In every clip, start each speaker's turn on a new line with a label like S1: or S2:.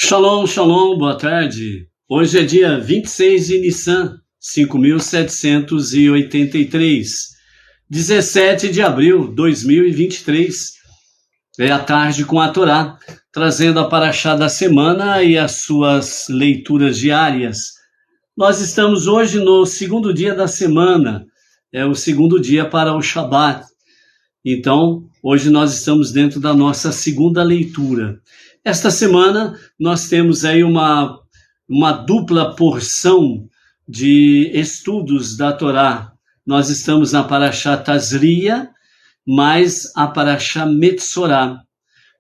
S1: Shalom, shalom, boa tarde. Hoje é dia 26 de Nissan, 5.783, 17 de abril de 2023. É a tarde com a Torá, trazendo a paraxá da semana e as suas leituras diárias. Nós estamos hoje no segundo dia da semana, é o segundo dia para o Shabat. Então, hoje nós estamos dentro da nossa segunda leitura. Esta semana nós temos aí uma dupla porção de estudos da Torá. Nós estamos na Paraxá Tazria, mais a Paraxá Metsorá.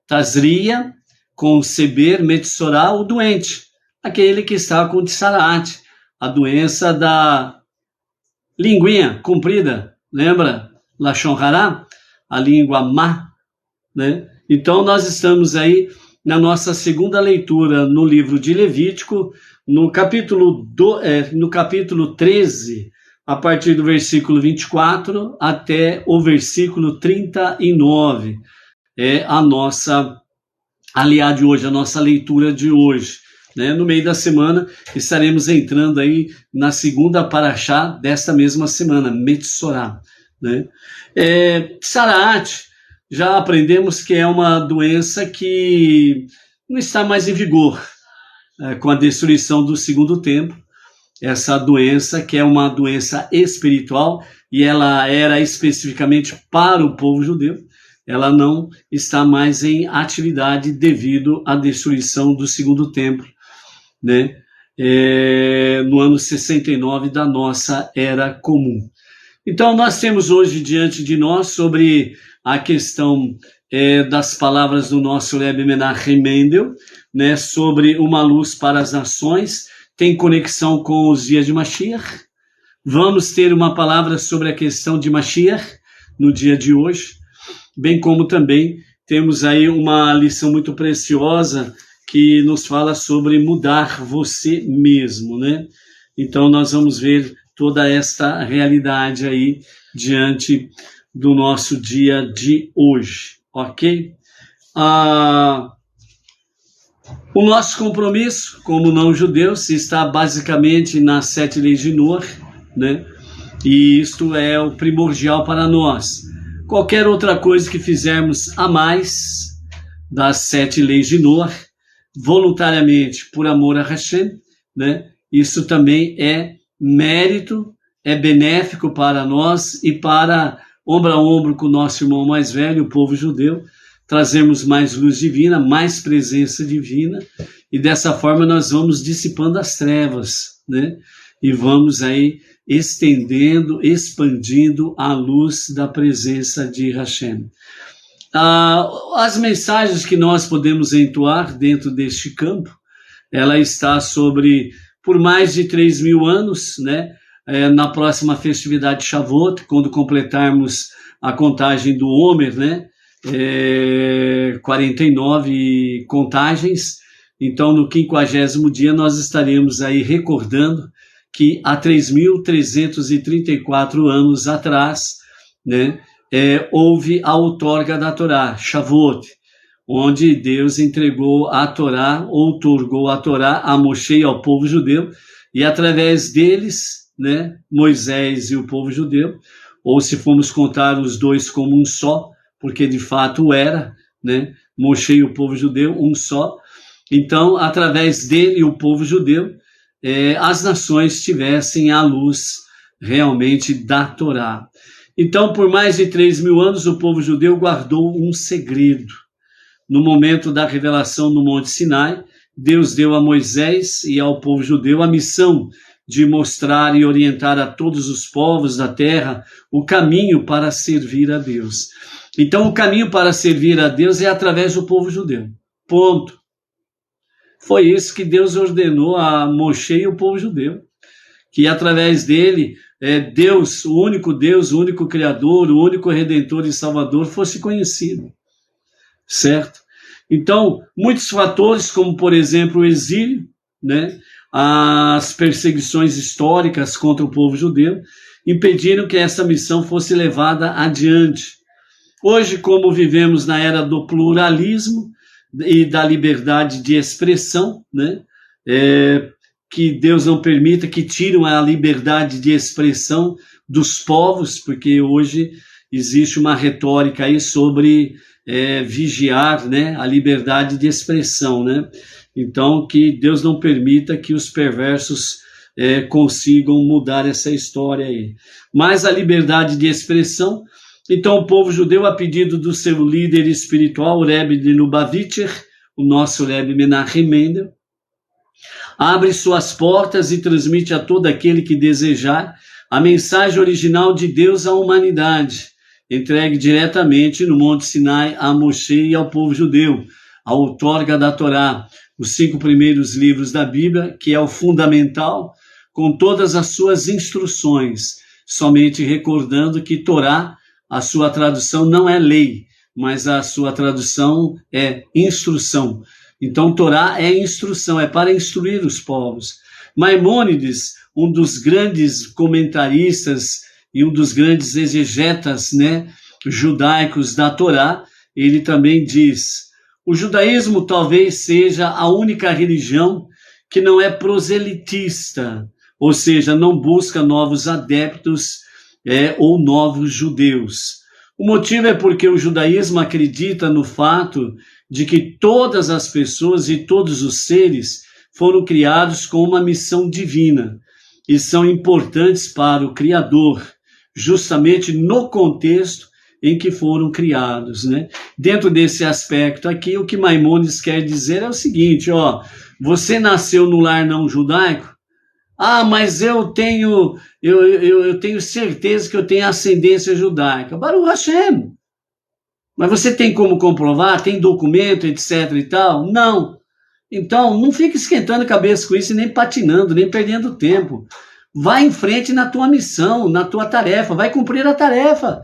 S1: Tazria, conceber, Metsorá, o doente, aquele que está com Tsarat, a doença da linguinha comprida, lembra? Lashon Hará, a língua má, né? Então nós estamos aí na nossa segunda leitura no livro de Levítico, no capítulo 13, a partir do versículo 24 até o versículo 39. É a nossa aliá de hoje, a nossa leitura de hoje. Né? No meio da semana estaremos entrando aí na segunda paraxá desta mesma semana, Metsorá. Né? Tsarat, já aprendemos que é uma doença que não está mais em vigor com a destruição do segundo templo. Essa doença, que é uma doença espiritual, e ela era especificamente para o povo judeu, ela não está mais em atividade devido à destruição do segundo templo, né? No ano 69 da nossa Era Comum. Então, nós temos hoje diante de nós sobre a questão das palavras do nosso Rebbe Menachem Mendel, né, sobre uma luz para as nações, tem conexão com os dias de Mashiach. Vamos ter uma palavra sobre a questão de Mashiach no dia de hoje, bem como também temos aí uma lição muito preciosa que nos fala sobre mudar você mesmo, né? Então nós vamos ver toda esta realidade aí diante do nosso dia de hoje, ok? O nosso compromisso como não-judeus está basicamente nas 7 leis de Noah, né? E isto é o primordial para nós. Qualquer outra coisa que fizermos a mais das 7 leis de Noah, voluntariamente por amor a Hashem, né? Isso também é mérito, é benéfico para nós e para ombro a ombro com o nosso irmão mais velho, o povo judeu, trazemos mais luz divina, mais presença divina, e dessa forma nós vamos dissipando as trevas, né? E vamos aí estendendo, expandindo a luz da presença de Hashem. As mensagens que nós podemos entoar dentro deste campo, ela está sobre, por mais de 3.000 anos, né? Na próxima festividade de Shavuot, quando completarmos a contagem do Homer, né? 49 contagens, então no 50º dia nós estaremos aí recordando que há 3.334 anos atrás, né? Houve a outorga da Torá, Shavuot, onde Deus entregou a Torá, outorgou a Torá a Moshe e ao povo judeu, e através deles, né, Moisés e o povo judeu, ou se formos contar os dois como um só, porque de fato era, né, Moshe e o povo judeu, um só. Então, através dele e o povo judeu, as nações tivessem a luz realmente da Torá. Então, por mais de 3.000 anos, o povo judeu guardou um segredo. No momento da revelação no Monte Sinai, Deus deu a Moisés e ao povo judeu a missão de mostrar e orientar a todos os povos da terra o caminho para servir a Deus. Então, o caminho para servir a Deus é através do povo judeu. Ponto. Foi isso que Deus ordenou a Moshe e o povo judeu. Que através dele, Deus, o único Criador, o único Redentor e Salvador, fosse conhecido. Certo? Então, muitos fatores, como por exemplo o exílio, né? As perseguições históricas contra o povo judeu, impediram que essa missão fosse levada adiante. Hoje, como vivemos na era do pluralismo, e da liberdade de expressão, né? Que Deus não permita que tirem a liberdade de expressão dos povos, porque hoje existe uma retórica aí sobre vigiar, né, a liberdade de expressão, né? Então, que Deus não permita que os perversos consigam mudar essa história aí. Mas a liberdade de expressão, então o povo judeu, a pedido do seu líder espiritual, o Rebbe de Lubavitcher, o nosso Rebbe Menachem Mendel, abre suas portas e transmite a todo aquele que desejar a mensagem original de Deus à humanidade, entregue diretamente no Monte Sinai a Moshe e ao povo judeu, a outorga da Torá, os 5 primeiros livros da Bíblia, que é o fundamental, com todas as suas instruções, somente recordando que Torá, a sua tradução não é lei, mas a sua tradução é instrução. Então, Torá é instrução, é para instruir os povos. Maimônides, um dos grandes comentaristas e um dos grandes exegetas, né, judaicos da Torá, ele também diz: o judaísmo talvez seja a única religião que não é proselitista, ou seja, não busca novos adeptos ou novos judeus. O motivo é porque o judaísmo acredita no fato de que todas as pessoas e todos os seres foram criados com uma missão divina e são importantes para o Criador, justamente no contexto em que foram criados, né? Dentro desse aspecto aqui, o que Maimônides quer dizer é o seguinte: você nasceu no lar não judaico? Mas eu tenho certeza que eu tenho ascendência judaica. Baruch Hashem. Mas você tem como comprovar? Tem documento, etc e tal? Não. Então, não fique esquentando a cabeça com isso e nem patinando, nem perdendo tempo. Vai em frente na tua missão, na tua tarefa. Vai cumprir a tarefa.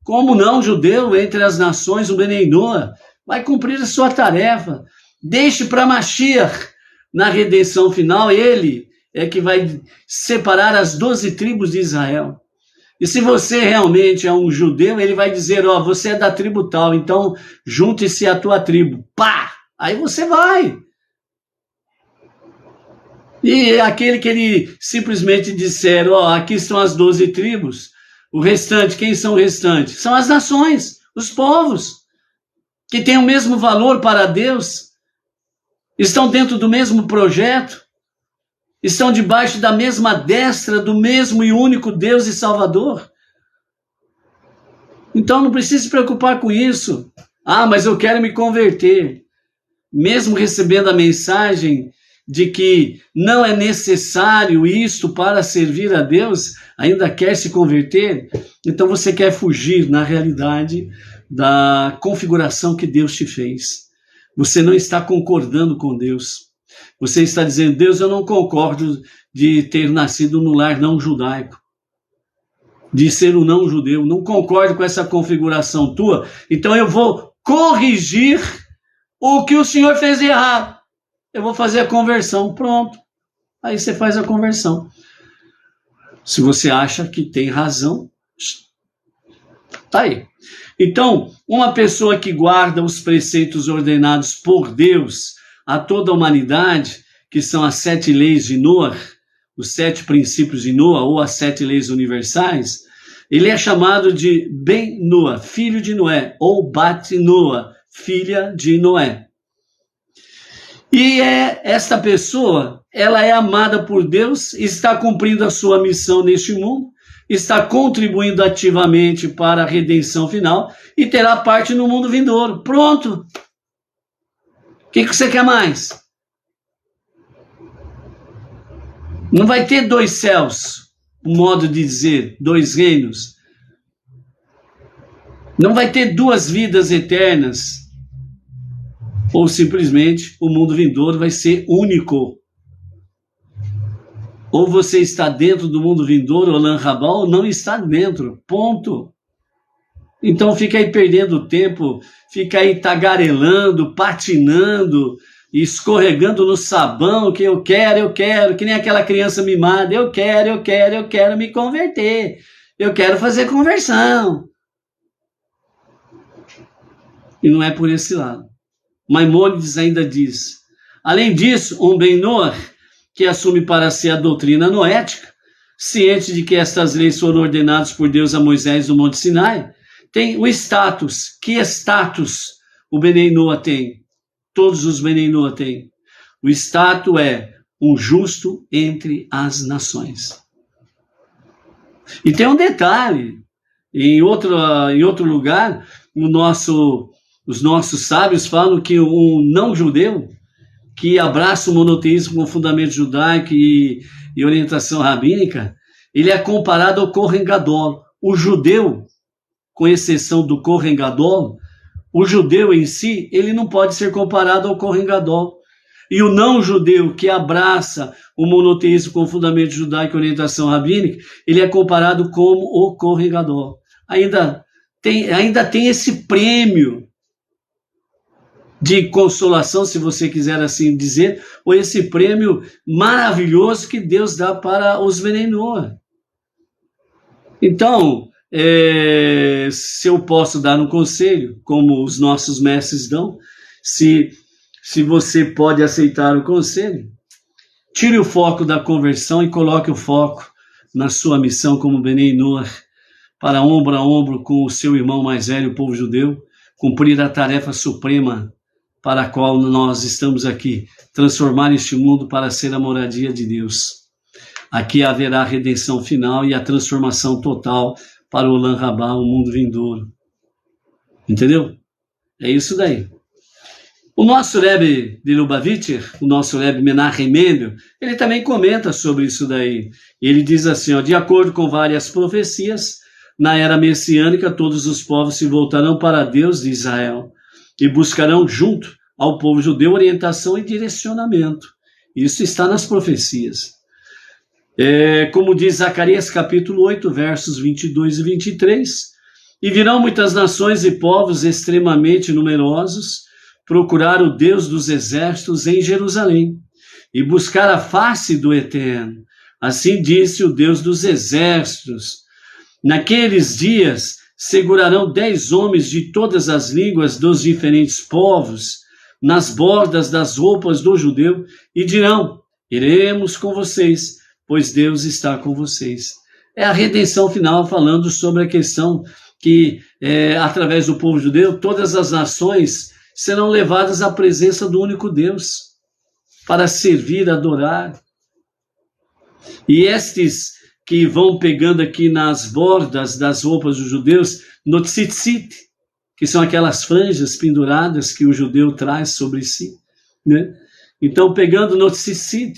S1: Como não judeu entre as nações, o Benei Noah, vai cumprir a sua tarefa. Deixe para Mashiach, na redenção final, ele é que vai separar as 12 tribos de Israel. E se você realmente é um judeu, ele vai dizer: você é da tribo tal, então junte-se à tua tribo. Pá! Aí você vai. E aquele que ele simplesmente disser: aqui estão as 12 tribos, o restante, quem são o restante? São as nações, os povos, que têm o mesmo valor para Deus, estão dentro do mesmo projeto, estão debaixo da mesma destra do mesmo e único Deus e Salvador. Então não precisa se preocupar com isso. Mas eu quero me converter. Mesmo recebendo a mensagem de que não é necessário isto para servir a Deus, ainda quer se converter? Então você quer fugir, na realidade, da configuração que Deus te fez. Você não está concordando com Deus. Você está dizendo: Deus, eu não concordo de ter nascido no lar não judaico, de ser um não judeu, não concordo com essa configuração tua, então eu vou corrigir o que o Senhor fez de errado. Eu vou fazer a conversão, pronto. Aí você faz a conversão. Se você acha que tem razão, tá aí. Então, uma pessoa que guarda os preceitos ordenados por Deus a toda a humanidade, que são as 7 leis de Noah, os 7 princípios de Noah, ou as 7 leis universais, ele é chamado de Ben Noah, filho de Noé, ou Bat Noah, filha de Noé. E esta pessoa, ela é amada por Deus, está cumprindo a sua missão neste mundo, está contribuindo ativamente para a redenção final e terá parte no mundo vindouro. Pronto! O que você quer mais? Não vai ter 2 céus, um modo de dizer, 2 reinos. Não vai ter 2 vidas eternas. Ou simplesmente o mundo vindouro vai ser único. Ou você está dentro do mundo vindouro, Olam Rabá, ou não está dentro. Ponto. Então fica aí perdendo tempo, fica aí tagarelando, patinando, escorregando no sabão, que eu quero, que nem aquela criança mimada, eu quero me converter, eu quero fazer conversão. E não é por esse lado. Maimônides ainda diz. Além disso, um Ben-Noach, que assume para si a doutrina noética, ciente de que estas leis foram ordenadas por Deus a Moisés no Monte Sinai, tem o status. Que status o Ben-Noach tem? Todos os Ben-Noach têm. O status é um justo entre as nações. E tem um detalhe, em outro lugar, os nossos sábios falam que um não-judeu que abraça o monoteísmo com fundamento judaico e orientação rabínica, ele é comparado ao Kohen Gadol. O judeu, com exceção do Kohen Gadol, o judeu em si, ele não pode ser comparado ao Kohen Gadol. E o não-judeu que abraça o monoteísmo com fundamento judaico e orientação rabínica, ele é comparado como o Kohen Gadol. Ainda tem esse prêmio de consolação, se você quiser assim dizer, ou esse prêmio maravilhoso que Deus dá para os Ben-Noach. Então, se eu posso dar um conselho, como os nossos mestres dão, se você pode aceitar o conselho, tire o foco da conversão e coloque o foco na sua missão como Ben-Noach, para ombro a ombro com o seu irmão mais velho, o povo judeu, cumprir a tarefa suprema para a qual nós estamos aqui, transformar este mundo para ser a moradia de Deus. Aqui haverá a redenção final e a transformação total para o Olam Rabá, o mundo vindouro. Entendeu? É isso daí. O nosso Rebbe de Lubavitcher, o nosso Rebbe Menachem Mendel, ele também comenta sobre isso daí. Ele diz assim, ó, de acordo com várias profecias, na era messiânica todos os povos se voltarão para Deus de Israel e buscarão junto ao povo judeu orientação e direcionamento. Isso está nas profecias. Como diz Zacarias capítulo 8, versos 22 e 23, e virão muitas nações e povos extremamente numerosos procurar o Deus dos exércitos em Jerusalém e buscar a face do Eterno. Assim disse o Deus dos exércitos. Naqueles dias segurarão 10 homens de todas as línguas dos diferentes povos nas bordas das roupas do judeu e dirão, iremos com vocês, pois Deus está com vocês. É a redenção final falando sobre a questão que, através do povo judeu, todas as nações serão levadas à presença do único Deus, para servir, adorar. E estes que vão pegando aqui nas bordas das roupas dos judeus, no tzitzit, que são aquelas franjas penduradas que o judeu traz sobre si, né? Então, pegando no tzitzit,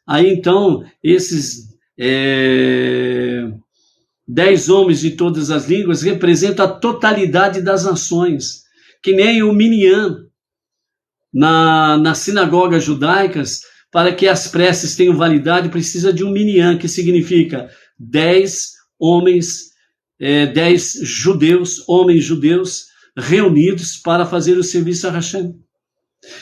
S1: aí então, esses 10 homens de todas as línguas representam a totalidade das nações, que nem o minyan nas sinagogas judaicas, para que as preces tenham validade, precisa de um minyan, que significa 10 homens, 10 judeus, homens judeus, reunidos para fazer o serviço a Hashem.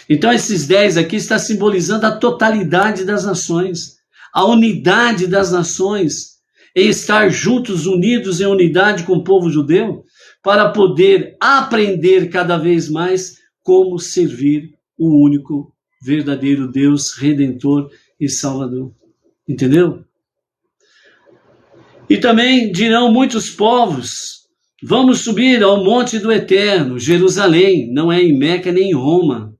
S1: Então esses 10 aqui está simbolizando a totalidade das nações, a unidade das nações, em estar juntos, unidos em unidade com o povo judeu, para poder aprender cada vez mais como servir o único verdadeiro Deus, Redentor e Salvador. Entendeu? E também dirão muitos povos, vamos subir ao monte do Eterno, Jerusalém, não é em Meca nem em Roma,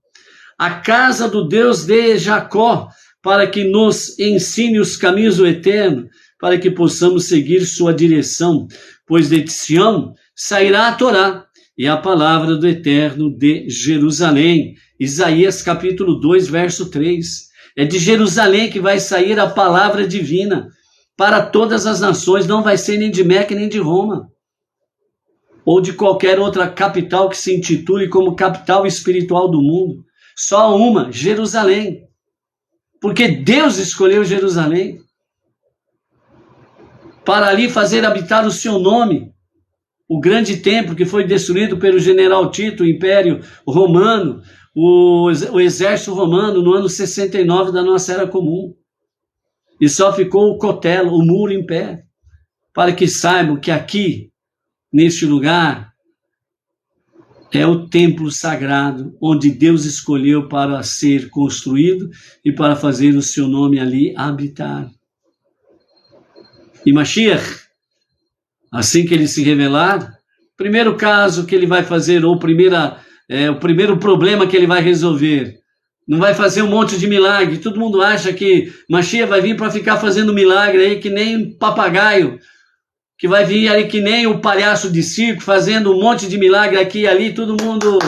S1: a casa do Deus de Jacó, para que nos ensine os caminhos do Eterno, para que possamos seguir sua direção, pois de Sião sairá a Torá e a palavra do Eterno de Jerusalém. Isaías capítulo 2, verso 3. É de Jerusalém que vai sair a palavra divina para todas as nações, não vai ser nem de Meca nem de Roma, ou de qualquer outra capital que se intitule como capital espiritual do mundo. Só uma, Jerusalém. Porque Deus escolheu Jerusalém para ali fazer habitar o seu nome. O grande templo que foi destruído pelo general Tito, o Império Romano, o exército romano no ano 69 da nossa era comum. E só ficou o cotelo, o muro em pé, para que saibam que aqui, neste lugar, é o templo sagrado onde Deus escolheu para ser construído e para fazer o seu nome ali habitar. E Mashiach, assim que ele se revelar, primeiro caso que ele vai fazer, ou o primeiro problema que ele vai resolver, não vai fazer um monte de milagre. Todo mundo acha que Mashiach vai vir para ficar fazendo milagre aí que nem um papagaio, que vai vir aí que nem o palhaço de circo, fazendo um monte de milagre aqui e ali, todo mundo...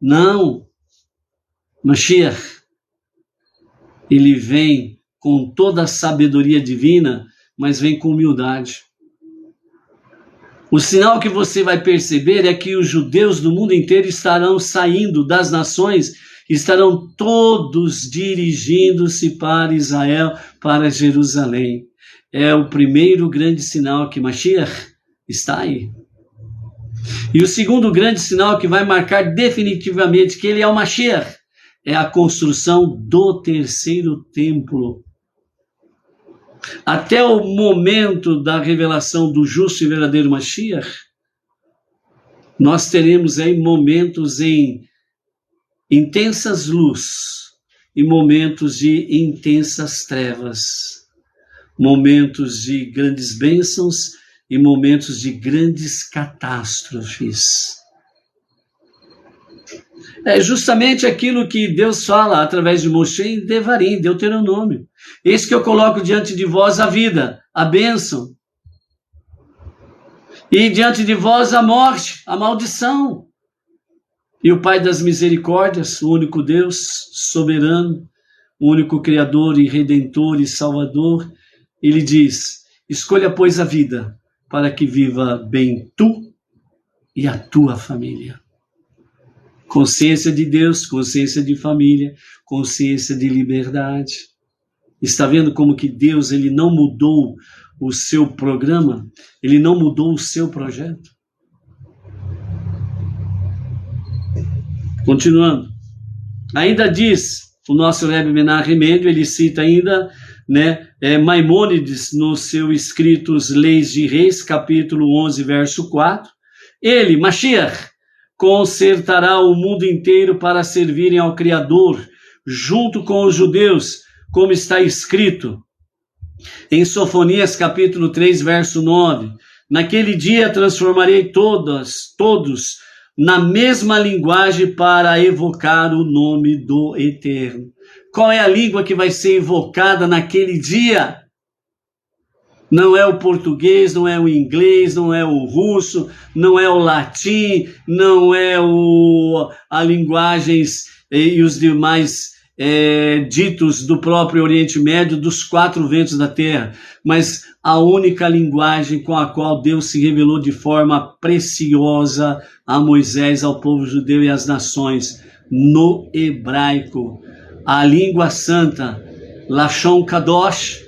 S1: Não. Mashiach, ele vem com toda a sabedoria divina, mas vem com humildade. O sinal que você vai perceber é que os judeus do mundo inteiro estarão saindo das nações, estarão todos dirigindo-se para Israel, para Jerusalém. É o primeiro grande sinal que Mashiach está aí. E o segundo grande sinal que vai marcar definitivamente que ele é o Mashiach é a construção do terceiro templo. Até o momento da revelação do justo e verdadeiro Mashiach, nós teremos aí momentos em intensas luz e momentos de intensas trevas, momentos de grandes bênçãos e momentos de grandes catástrofes. É justamente aquilo que Deus fala através de Moshe em Devarim, Deuteronômio. Eis que eu coloco diante de vós a vida, a bênção, e diante de vós a morte, a maldição. E o Pai das misericórdias, o único Deus soberano, o único Criador e Redentor e Salvador, ele diz: escolha, pois, a vida, para que viva bem tu e a tua família. Consciência de Deus, consciência de família, consciência de liberdade. Está vendo como que Deus, ele não mudou o seu programa? Ele não mudou o seu projeto? Continuando. Ainda diz o nosso Rebbe Menachem Mendel, ele cita ainda, Maimônides no seu escrito Leis de Reis, capítulo 11, verso 4. Ele, Mashiach, consertará o mundo inteiro para servirem ao Criador, junto com os judeus, como está escrito em Sofonias capítulo 3, verso 9. Naquele dia transformarei todos na mesma linguagem para evocar o nome do Eterno. Qual é a língua que vai ser evocada naquele dia? Não é o português, não é o inglês, não é o russo, não é o latim, não é a linguagens e os demais ditos do próprio Oriente Médio, dos quatro ventos da terra, mas a única linguagem com a qual Deus se revelou de forma preciosa a Moisés, ao povo judeu e às nações, no hebraico, a língua santa, Lashon Kadosh.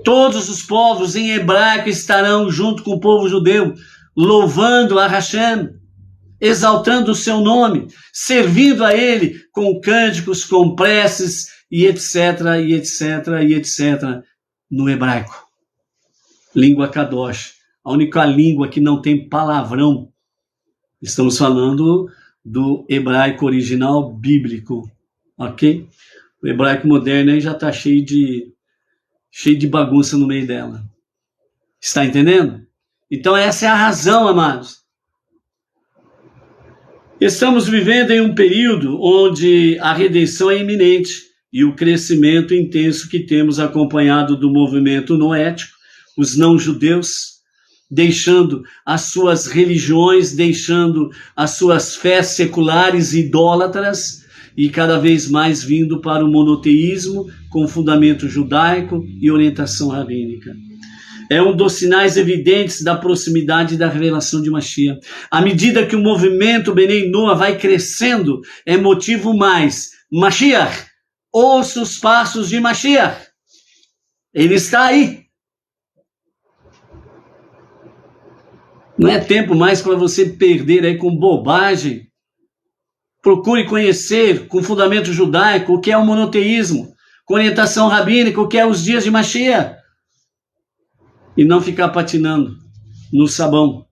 S1: Todos os povos em hebraico estarão junto com o povo judeu, louvando a Hashem, exaltando o seu nome, servindo a ele com cânticos, com preces e etc, e etc, e etc, no hebraico. Língua Kadosh, a única língua que não tem palavrão. Estamos falando do hebraico original bíblico, ok? O hebraico moderno aí já está cheio de bagunça no meio dela. Está entendendo? Então essa é a razão, amados. Estamos vivendo em um período onde a redenção é iminente e o crescimento intenso que temos acompanhado do movimento noético, os não-judeus, deixando as suas religiões, deixando as suas fés seculares idólatras e cada vez mais vindo para o monoteísmo com fundamento judaico e orientação rabínica. É um dos sinais evidentes da proximidade da revelação de Mashiach. À medida que o movimento Benei Noah vai crescendo, é motivo mais. Mashiach, ouça os passos de Mashiach. Ele está aí. Não é tempo mais para você perder aí com bobagem. Procure conhecer com fundamento judaico o que é o monoteísmo, com orientação rabínica, o que é os dias de Mashiach. E não ficar patinando no sabão.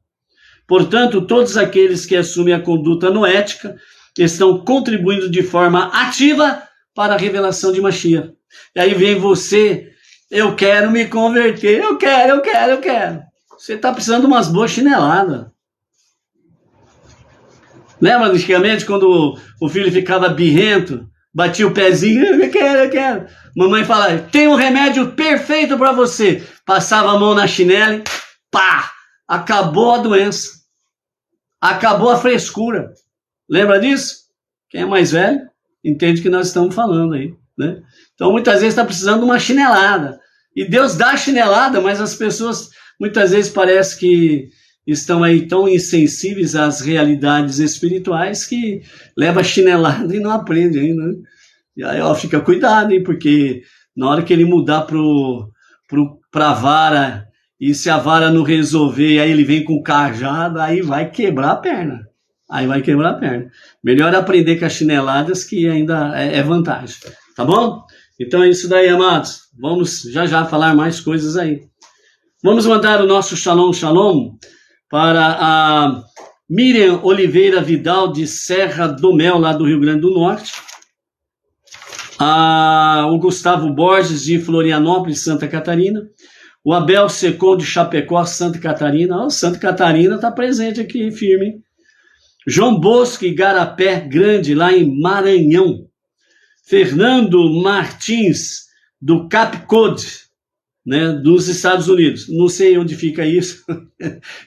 S1: Portanto, todos aqueles que assumem a conduta noética estão contribuindo de forma ativa para a revelação de Mashiach. E aí vem você, eu quero me converter, eu quero. Você está precisando de umas boas chineladas. Lembra antigamente quando o filho ficava birrento, batia o pezinho, eu quero. Mamãe falava, tem um remédio perfeito para você. Passava a mão na chinela e pá, acabou a doença. Acabou a frescura. Lembra disso? Quem é mais velho entende o que nós estamos falando aí, né? Então muitas vezes está precisando de uma chinelada. E Deus dá a chinelada, mas as pessoas muitas vezes parece que estão aí tão insensíveis às realidades espirituais que leva chinelada e não aprende ainda, né? E aí, ó, fica cuidado, hein? Porque na hora que ele mudar pra vara, e se a vara não resolver, aí ele vem com cajado, aí vai quebrar a perna. Melhor aprender com as chineladas, que ainda é vantagem. Tá bom? Então é isso daí, amados. Vamos já falar mais coisas aí. Vamos mandar o nosso shalom para a Miriam Oliveira Vidal, de Serra do Mel, lá do Rio Grande do Norte. O Gustavo Borges, de Florianópolis, Santa Catarina. O Abel Secon, de Chapecó, Santa Catarina. Santa Catarina está presente aqui, firme. João Bosco, Igarapé Grande, lá em Maranhão. Fernando Martins, do Cape Cod, né, dos Estados Unidos. Não sei onde fica isso.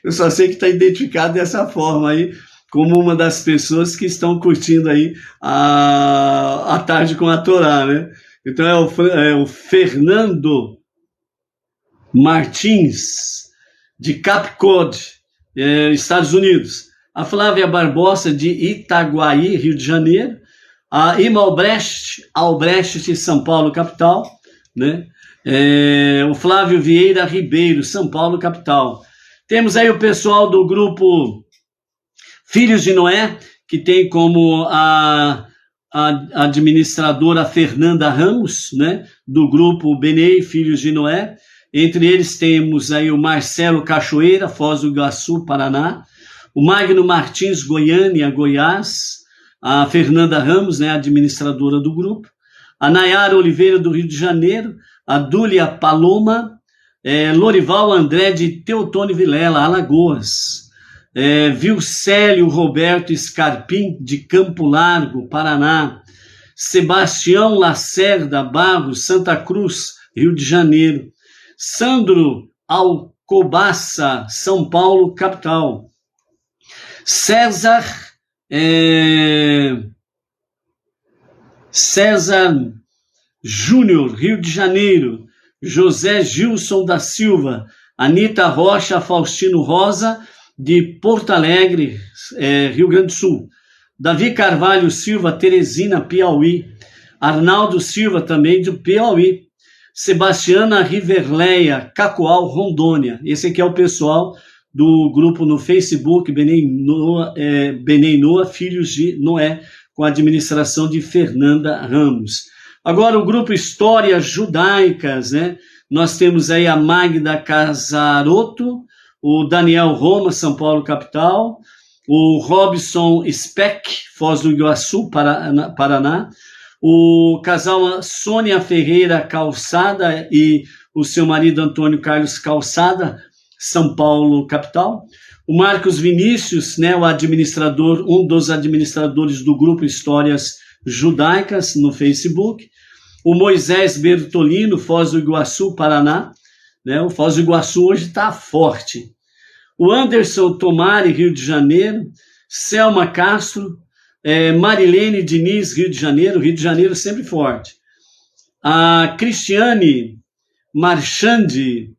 S1: Eu só sei que está identificado dessa forma aí, como uma das pessoas que estão curtindo aí a tarde com a Torá, né? Então é o Fernando Martins, de Cape Cod, Estados Unidos. A Flávia Barbosa, de Itaguaí, Rio de Janeiro. A Ima Albrecht, de São Paulo, capital, né? O Flávio Vieira Ribeiro, São Paulo, capital. Temos aí o pessoal do grupo Filhos de Noé, que tem como a administradora Fernanda Ramos, né? Do grupo Benei Filhos de Noé. Entre eles temos aí o Marcelo Cachoeira, Foz do Iguaçu, Paraná. O Magno Martins, Goiânia, Goiás. A Fernanda Ramos, né, administradora do grupo. A Nayara Oliveira, do Rio de Janeiro. A Dúlia Paloma. Lorival André, de Teotônio Vilela, Alagoas. Vilcélio Roberto Scarpim, de Campo Largo, Paraná. Sebastião Lacerda Barros, Santa Cruz, Rio de Janeiro. Sandro Alcobaça, São Paulo, capital. César Júnior, Rio de Janeiro. José Gilson da Silva. Anita Rocha Faustino Rosa, de Porto Alegre, Rio Grande do Sul. Davi Carvalho Silva, Teresina, Piauí. Arnaldo Silva, também de Piauí. Sebastiana Riverleia, Cacoal, Rondônia. Esse aqui é o pessoal do grupo no Facebook, Benei Noa, Filhos de Noé, com a administração de Fernanda Ramos. Agora o grupo Histórias Judaicas, né? Nós temos aí a Magda Casaroto, o Daniel Roma, São Paulo, capital, o Robson Speck, Foz do Iguaçu, Paraná, o casal Sônia Ferreira Calçada e o seu marido Antônio Carlos Calçada, São Paulo, capital. O Marcos Vinícius, né, o administrador, um dos administradores do grupo Histórias Judaicas no Facebook. O Moisés Bertolino, Foz do Iguaçu, Paraná, né? O Foz do Iguaçu hoje está forte. O Anderson Tomari, Rio de Janeiro. Selma Castro, Marilene Diniz, Rio de Janeiro sempre forte. A Cristiane Marchandi,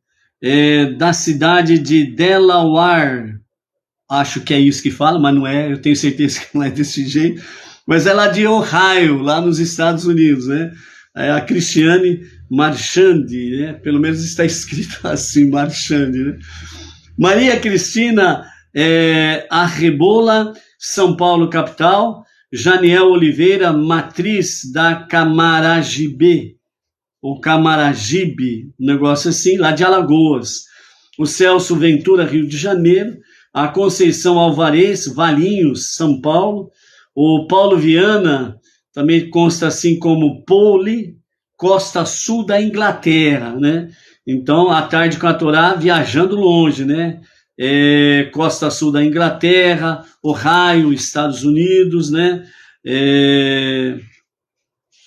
S1: da cidade de Delaware, acho que é isso que fala, mas não é, eu tenho certeza que não é desse jeito, mas é lá de Ohio, lá nos Estados Unidos, né? A Cristiane Marchandi, né? Pelo menos está escrito assim, Marchandi, né? Maria Cristina Arrebola, São Paulo, capital. Janiel Oliveira, matriz da Camaragibe, ou Camaragibe, um negócio assim, lá de Alagoas. O Celso Ventura, Rio de Janeiro. a Conceição Alvarez, Valinhos, São Paulo, o Paulo Viana, também consta assim como Poli, Costa Sul da Inglaterra, né? Então, à tarde com a Torá, viajando longe, né? Costa Sul da Inglaterra, Ohio, Estados Unidos, né?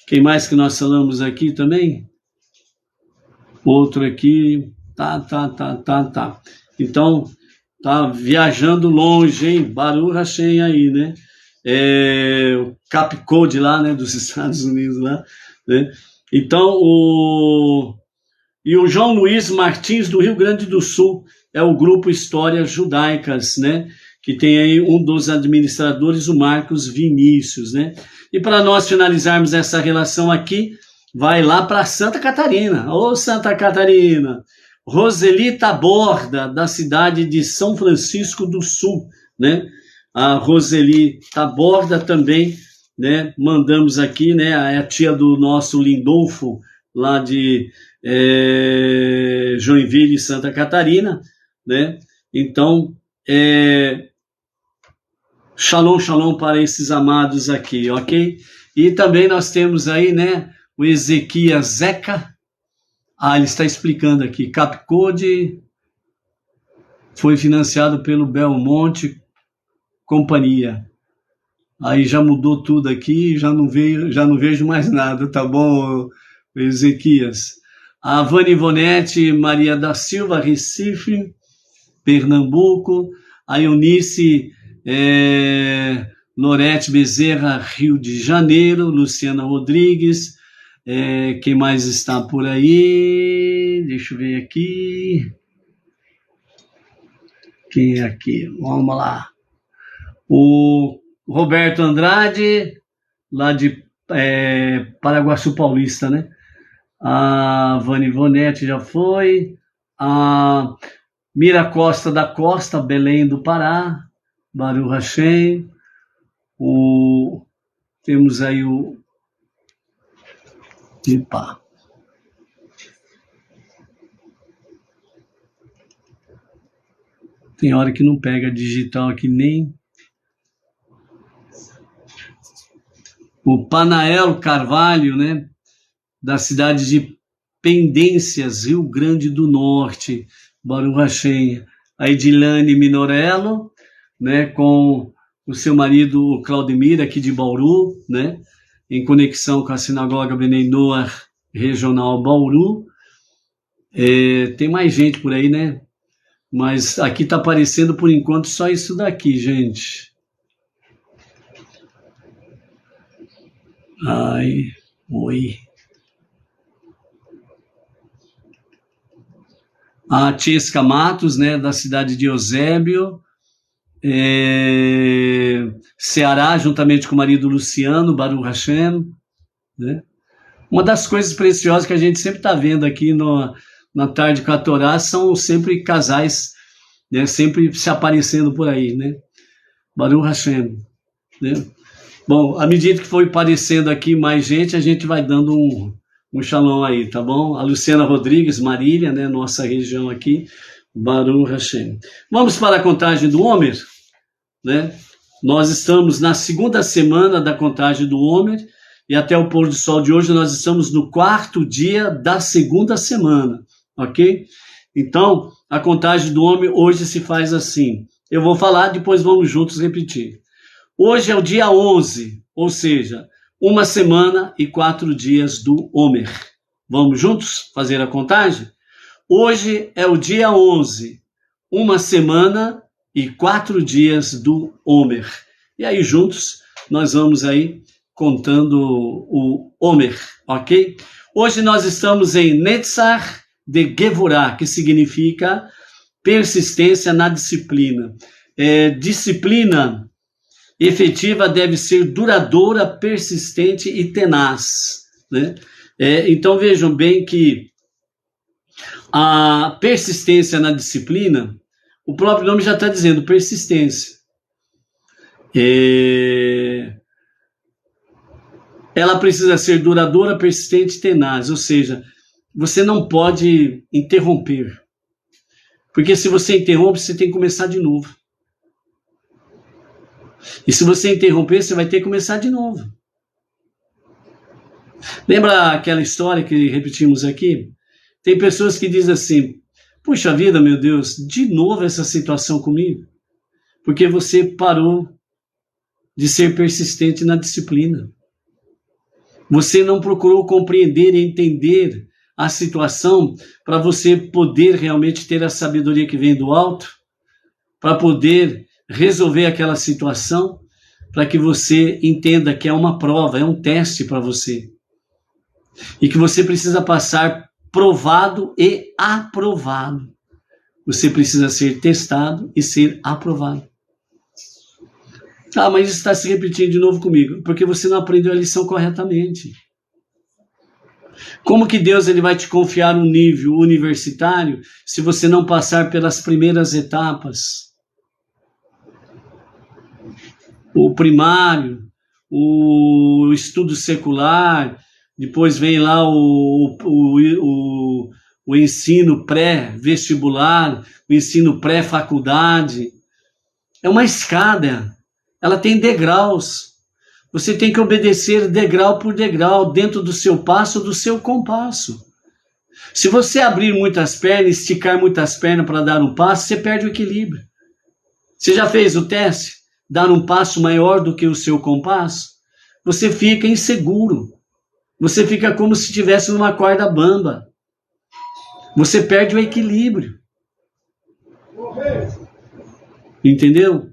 S1: Quem mais que nós falamos aqui também? Outro aqui, tá. Então, tá viajando longe, hein? Baruch Hashem aí, né? O Cap Code lá, né? Dos Estados Unidos lá, né? Então, o João Luiz Martins, do Rio Grande do Sul, é o grupo Histórias Judaicas, né? Que tem aí um dos administradores, o Marcos Vinícius, né? E para nós finalizarmos essa relação aqui, vai lá para Santa Catarina. Ô, Santa Catarina! Roselita Borda, da cidade de São Francisco do Sul, né? A Roselita Borda também, né? Mandamos aqui, né? É a tia do nosso Lindolfo, lá de Joinville, Santa Catarina, né? Então, shalom, shalom para esses amados aqui, ok? E também nós temos aí, né, o Ezequias Zeca. Ele está explicando aqui, Capcode foi financiado pelo Belmonte Companhia. Aí já mudou tudo aqui, já não vejo mais nada, tá bom, Ezequias? A Vani Ivonete Maria da Silva, Recife, Pernambuco. A Eunice Lorete Bezerra, Rio de Janeiro. Luciana Rodrigues. Quem mais está por aí? Deixa eu ver aqui. Quem é aqui? Vamos lá. O Roberto Andrade, lá de Paraguaçu Paulista, né? A Vani Ivonete já foi. A Mira Costa da Costa, Belém do Pará. Baruch Hashem. Temos aí o... Epa. Tem hora que não pega digital aqui nem... O Panael Carvalho, né? Da cidade de Pendências, Rio Grande do Norte. Baruch Hashem. A Edilane Minorello, né? Com o seu marido Claudemir, aqui de Bauru, né? Em conexão com a Sinagoga Bnei Noach Regional Bauru. Tem mais gente por aí, né? Mas aqui está aparecendo, por enquanto, só isso daqui, gente. Oi. A Tiesca Matos, né? Da cidade de Eusébio. Ceará, juntamente com o marido Luciano, Baruch Hashem, né? Uma das coisas preciosas que a gente sempre está vendo aqui na Tarde com a Torá são sempre casais, né? Sempre se aparecendo por aí, né? Baruch Hashem, né? Bom, à medida que for aparecendo aqui mais gente, a gente vai dando um shalom aí, tá bom? A Luciana Rodrigues, Marília, né? Nossa região aqui, Baruch Hashem. Vamos para a contagem do Homer, né? Nós estamos na segunda semana da contagem do Homer e até o pôr do sol de hoje nós estamos no 4º dia da segunda semana, ok? Então, a contagem do Homer hoje se faz assim. Eu vou falar, depois vamos juntos repetir. Hoje é o dia 11, ou seja, 1 semana e 4 dias do Homer. Vamos juntos fazer a contagem? Hoje é o dia 11, 1 semana e 4 dias do Homer. E aí juntos nós vamos aí contando o Homer, ok? Hoje nós estamos em Netzach de Gevurah, que significa persistência na disciplina. Disciplina efetiva deve ser duradoura, persistente e tenaz, né? Então vejam bem que a persistência na disciplina, o próprio nome já está dizendo, persistência. Ela precisa ser duradoura, persistente e tenaz, ou seja, você não pode interromper. Porque se você interrompe, você tem que começar de novo. E se você interromper, você vai ter que começar de novo. Lembra aquela história que repetimos aqui? Tem pessoas que dizem assim, puxa vida, meu Deus, de novo essa situação comigo? Porque você parou de ser persistente na disciplina. Você não procurou compreender e entender a situação para você poder realmente ter a sabedoria que vem do alto, para poder resolver aquela situação, para que você entenda que é uma prova, é um teste para você. E que você precisa passar provado e aprovado. Você precisa ser testado e ser aprovado. Ah, mas isso está se repetindo de novo comigo, porque você não aprendeu a lição corretamente. Como que Deus ele vai te confiar um nível universitário se você não passar pelas primeiras etapas? O primário, o estudo secular, depois vem lá o ensino pré-vestibular, o ensino pré-faculdade. É uma escada, ela tem degraus. Você tem que obedecer degrau por degrau, dentro do seu passo, do seu compasso. Se você abrir muitas pernas, esticar muitas pernas para dar um passo, você perde o equilíbrio. Você já fez o teste? Dar um passo maior do que o seu compasso? Você fica inseguro. Você fica como se estivesse numa corda bamba. Você perde o equilíbrio. Entendeu?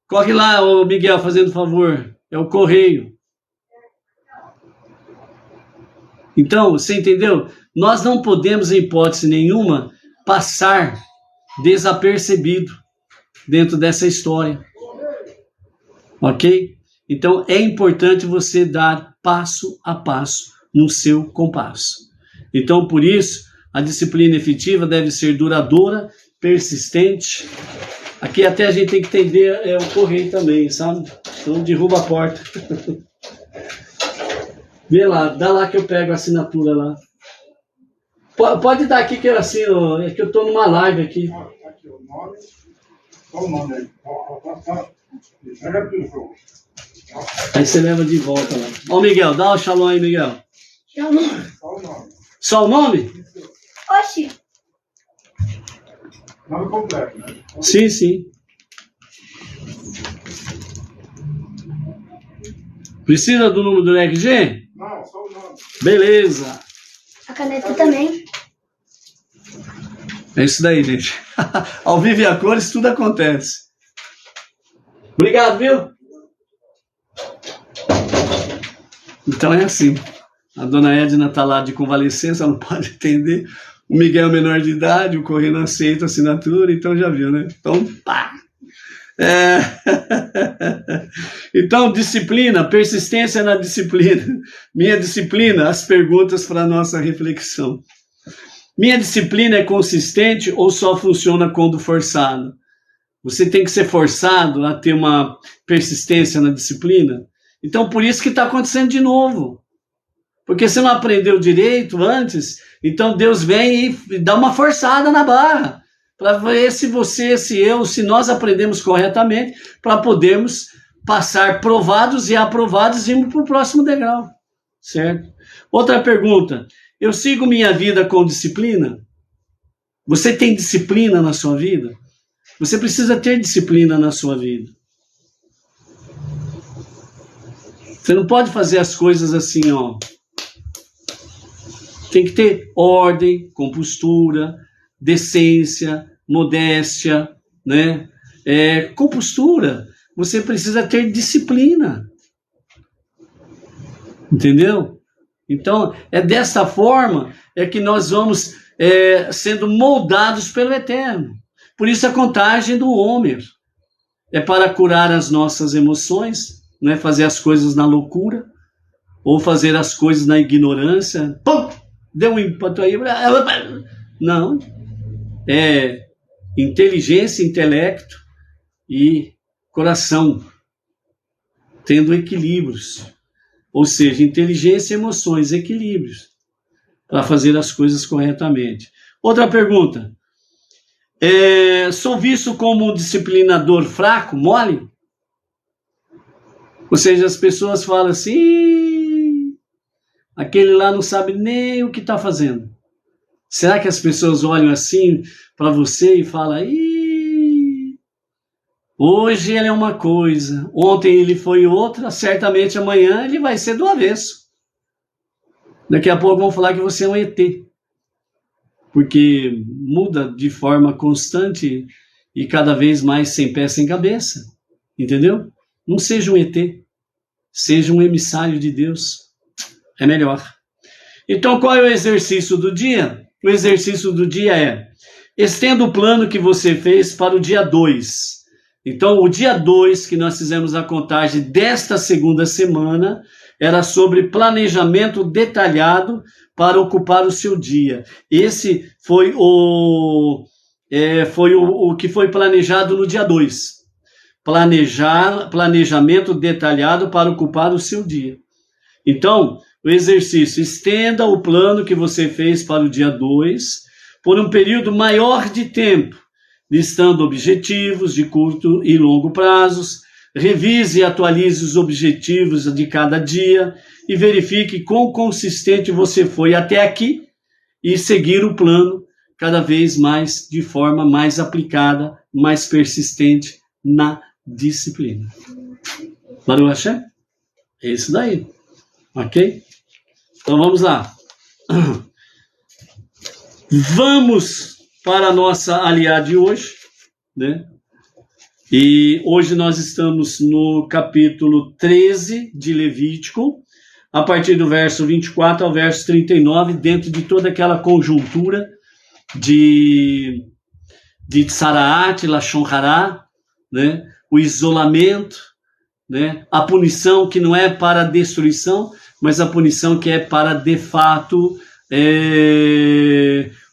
S1: Corre lá, ô Miguel, fazendo favor. É o correio. Então, você entendeu? Nós não podemos, em hipótese nenhuma, passar desapercebido dentro dessa história. Ok? Então, é importante você dar passo a passo no seu compasso. Então, por isso, a disciplina efetiva deve ser duradoura, persistente. Aqui até a gente tem que entender o correio também, sabe? Então derruba a porta. Vê lá, dá lá que eu pego a assinatura lá. Pode dar aqui que eu assino, é que eu estou numa live aqui.
S2: Aqui o nome. Qual o nome aí?
S1: Aí você leva de volta lá. Ó, Miguel, dá o shalom aí, Miguel.
S3: Shalom.
S2: Qual o nome?
S1: Só o nome?
S3: Oxi.
S2: Nome completo, né?
S1: Sim, sim. Precisa do número do RG?
S2: Não, só o nome.
S1: Beleza.
S3: A caneta também.
S1: É isso daí, gente. Ao vivo e a cores, tudo acontece. Obrigado, viu? Então é assim. A dona Edna está lá de convalescença, não pode atender. O Miguel é menor de idade, o correio não aceita a assinatura, então já viu, né? Então, pá! Então, disciplina, persistência na disciplina. Minha disciplina, as perguntas para a nossa reflexão. Minha disciplina é consistente ou só funciona quando forçado? Você tem que ser forçado a ter uma persistência na disciplina? Então, por isso que está acontecendo de novo. Porque você não aprendeu direito antes, então Deus vem e dá uma forçada na barra, para ver se você, se eu, se nós aprendemos corretamente, para podermos passar provados e aprovados e irmos para o próximo degrau, certo? Outra pergunta, eu sigo minha vida com disciplina? Você tem disciplina na sua vida? Você precisa ter disciplina na sua vida. Você não pode fazer as coisas assim, ó. Tem que ter ordem, compostura, decência, modéstia, né? Compostura. Você precisa ter disciplina. Entendeu? Então, é dessa forma que nós vamos sendo moldados pelo Eterno. Por isso a contagem do Homer é para curar as nossas emoções, não é fazer as coisas na loucura, ou fazer as coisas na ignorância. Pum! Deu um ímpeto aí. Não. É inteligência, intelecto e coração, tendo equilíbrios. Ou seja, inteligência, emoções, equilíbrios, para fazer as coisas corretamente. Outra pergunta. Sou visto como um disciplinador fraco, mole? Ou seja, as pessoas falam assim, aquele lá não sabe nem o que está fazendo. Será que as pessoas olham assim para você e falam, hoje ele é uma coisa, ontem ele foi outra, certamente amanhã ele vai ser do avesso. Daqui a pouco vão falar que você é um ET, porque muda de forma constante e cada vez mais sem pé, sem cabeça, entendeu? Não seja um ET, seja um emissário de Deus, é melhor. Então qual é o exercício do dia? O exercício do dia é, estenda o plano que você fez para o dia 2. Então, o dia 2, que nós fizemos a contagem desta segunda semana, era sobre planejamento detalhado para ocupar o seu dia. Esse foi o que foi planejado no dia 2. Planejamento detalhado para ocupar o seu dia. Então, o exercício, estenda o plano que você fez para o dia 2 por um período maior de tempo, listando objetivos de curto e longo prazos, revise e atualize os objetivos de cada dia e verifique quão consistente você foi até aqui e seguir o plano cada vez mais de forma mais aplicada, mais persistente na disciplina. Baruch Hashem? É isso daí. Ok? Então vamos lá. Vamos para a nossa aliada de hoje, né? E hoje nós estamos no capítulo 13 de Levítico, a partir do verso 24 ao verso 39, dentro de toda aquela conjuntura de Tzaraat, Lashon Hará, né? O isolamento, né? A punição que não é para destruição, mas a punição que é para, de fato,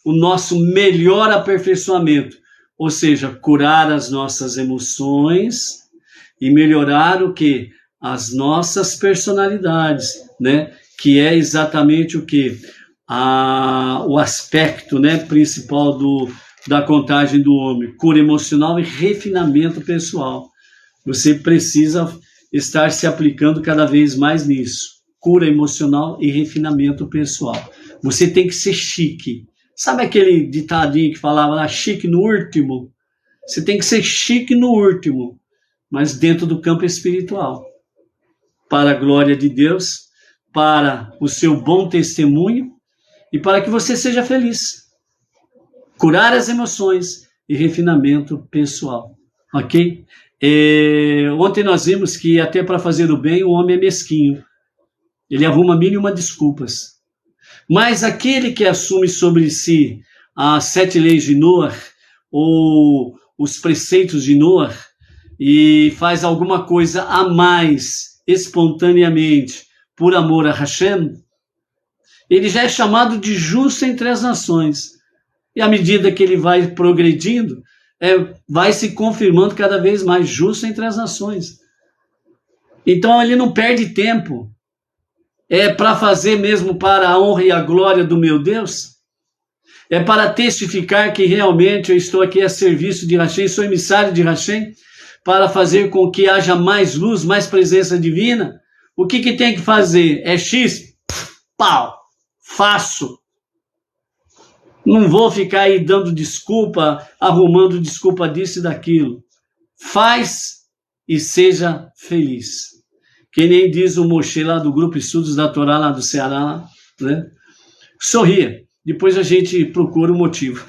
S1: o nosso melhor aperfeiçoamento, ou seja, curar as nossas emoções e melhorar o que? As nossas personalidades, né? Que é exatamente o que? O aspecto, né, principal da contagem do homem, cura emocional e refinamento pessoal. Você precisa estar se aplicando cada vez mais nisso, cura emocional e refinamento pessoal. Você tem que ser chique. Sabe aquele ditadinho que falava lá, chique no último? Você tem que ser chique no último, mas dentro do campo espiritual. Para a glória de Deus, para o seu bom testemunho e para que você seja feliz. Curar as emoções e refinamento pessoal. Ok? Ontem nós vimos que até para fazer o bem o homem é mesquinho. Ele arruma mil e uma desculpas. Mas aquele que assume sobre si as 7 leis de Noah, ou os preceitos de Noah, e faz alguma coisa a mais, espontaneamente, por amor a Hashem, ele já é chamado de justo entre as nações. E à medida que ele vai progredindo, vai se confirmando cada vez mais justo entre as nações. Então ele não perde tempo. É para fazer mesmo para a honra e a glória do meu Deus? É para testificar que realmente eu estou aqui a serviço de Hashem, sou emissário de Hashem, para fazer com que haja mais luz, mais presença divina? O que tem que fazer? É X? Pau! Faço! Não vou ficar aí dando desculpa, arrumando desculpa disso e daquilo. Faz e seja feliz. Que nem diz o Moshe lá do Grupo Estudos da Torá, lá do Ceará, né? Sorria. Depois a gente procura o motivo.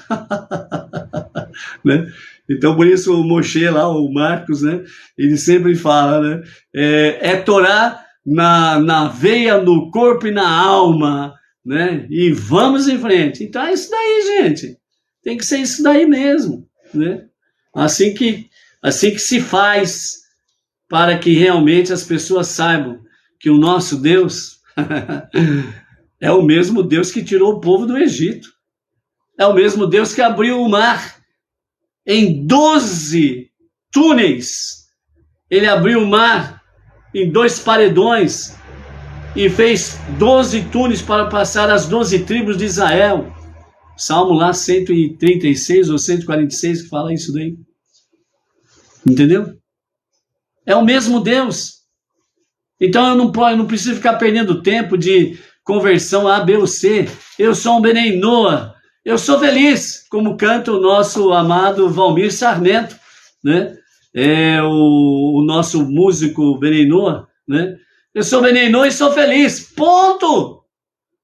S1: Né? Então, por isso o Moshe lá, o Marcos, né? Ele sempre fala, né? É Torá na veia, no corpo e na alma, né? E vamos em frente. Então é isso daí, gente. Tem que ser isso daí mesmo, né? Assim que se faz, para que realmente as pessoas saibam que o nosso Deus é o mesmo Deus que tirou o povo do Egito. É o mesmo Deus que abriu o mar em 12 túneis. Ele abriu o mar em 2 paredões e fez 12 túneis para passar as 12 tribos de Israel. Salmo lá 136 ou 146 que fala isso daí. Entendeu? É o mesmo Deus. Então eu não preciso ficar perdendo tempo de conversão A, B ou C. Eu sou um Benei Noah. Eu sou feliz, como canta o nosso amado Valmir Sarmento, né? O nosso músico Benei Noah, né? Eu sou Benei Noah e sou feliz. Ponto!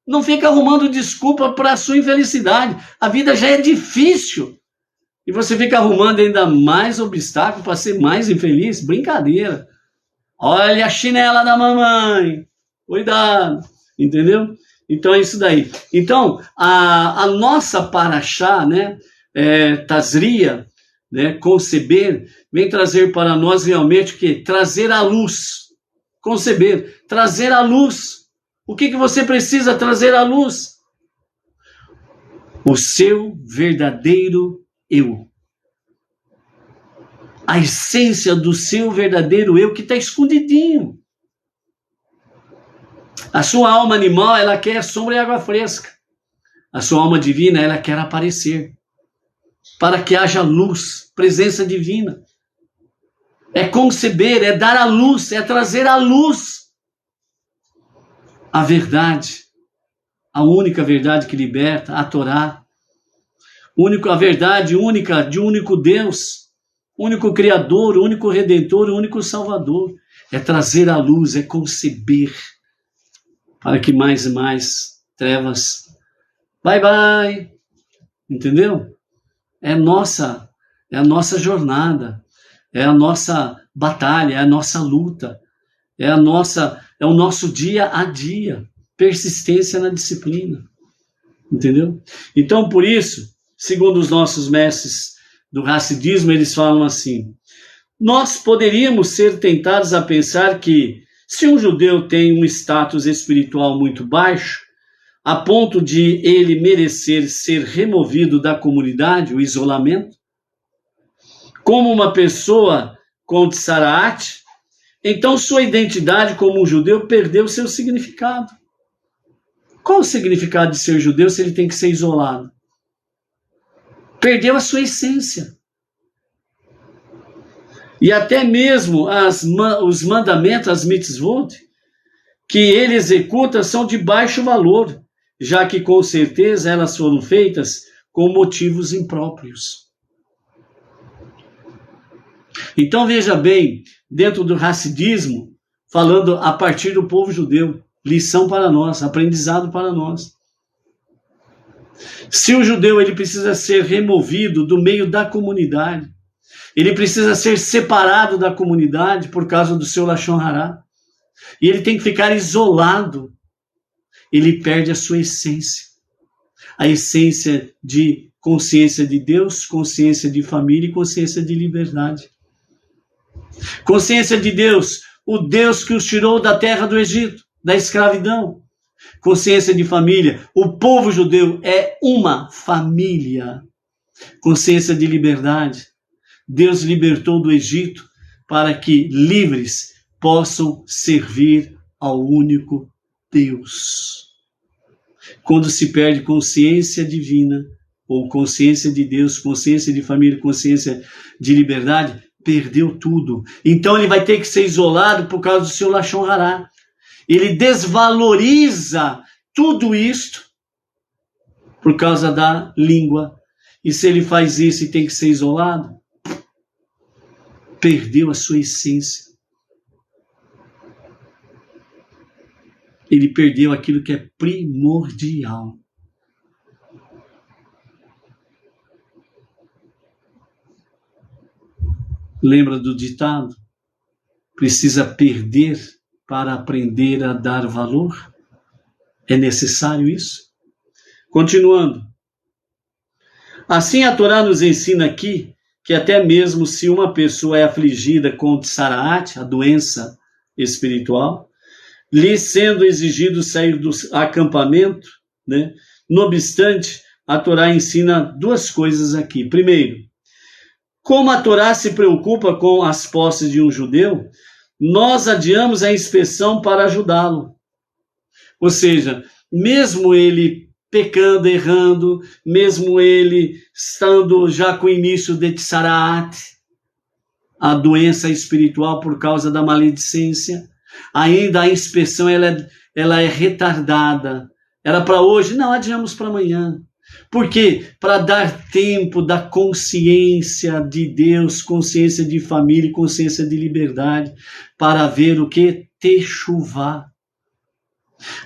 S1: Não fica arrumando desculpa para a sua infelicidade. A vida já é difícil. E você fica arrumando ainda mais obstáculo para ser mais infeliz? Brincadeira. Olha a chinela da mamãe. Cuidado. Entendeu? Então é isso daí. Então, a nossa paraxá, né? Tazria, né? Conceber, vem trazer para nós realmente o quê? Trazer a luz. Conceber. Trazer a luz. O que você precisa trazer à luz? O seu verdadeiro eu. A essência do seu verdadeiro eu que está escondidinho. A sua alma animal, ela quer sombra e água fresca. A sua alma divina, ela quer aparecer. Para que haja luz, presença divina. É conceber, é dar a luz, é trazer a luz. A verdade, a única verdade que liberta, a Torá, a verdade única de um único Deus, único Criador, único Redentor, único Salvador, é trazer a luz, é conceber, para que mais e mais trevas, bye bye, entendeu? É a nossa jornada, é a nossa batalha, é a nossa luta, é o nosso dia a dia, persistência na disciplina, entendeu? Então, por isso, segundo os nossos mestres do Hassidismo, eles falam assim, nós poderíamos ser tentados a pensar que, se um judeu tem um status espiritual muito baixo, a ponto de ele merecer ser removido da comunidade, o isolamento, como uma pessoa com tsaraat, então sua identidade como um judeu perdeu seu significado. Qual o significado de ser judeu se ele tem que ser isolado? Perdeu a sua essência. E até mesmo os mandamentos, as mitzvot, que ele executa são de baixo valor, já que com certeza elas foram feitas com motivos impróprios. Então veja bem, dentro do Hassidismo, falando a partir do povo judeu, lição para nós, aprendizado para nós. Se o judeu ele precisa ser removido do meio da comunidade, ele precisa ser separado da comunidade por causa do seu Lashon Hará, e ele tem que ficar isolado, ele perde a sua essência, a essência de consciência de Deus, consciência de família e consciência de liberdade. Consciência de Deus, o Deus que os tirou da terra do Egito, da escravidão. Consciência de família, o povo judeu é uma família. Consciência de liberdade, Deus libertou do Egito para que livres possam servir ao único Deus. Quando se perde consciência divina, ou consciência de Deus, consciência de família, consciência de liberdade, perdeu tudo. Então ele vai ter que ser isolado por causa do seu Lashon Hará. Ele desvaloriza tudo isto por causa da língua. E se ele faz isso e tem que ser isolado, perdeu a sua essência. Ele perdeu aquilo que é primordial. Lembra do ditado? Precisa perder para aprender a dar valor? É necessário isso? Continuando. Assim a Torá nos ensina aqui que até mesmo se uma pessoa é afligida com tsaraat, a doença espiritual, lhe sendo exigido sair do acampamento, né? Não obstante, a Torá ensina duas coisas aqui. Primeiro, como a Torá se preocupa com as posses de um judeu, nós adiamos a inspeção para ajudá-lo. Ou seja, mesmo ele pecando, errando, mesmo ele estando já com o início de tsaraat, a doença espiritual por causa da maledicência, Ainda a inspeção ela é retardada. Era para hoje, não, adiamos para amanhã. Por quê? Para dar tempo da consciência de Deus, consciência de família, consciência de liberdade, para ver o que? Techuvá.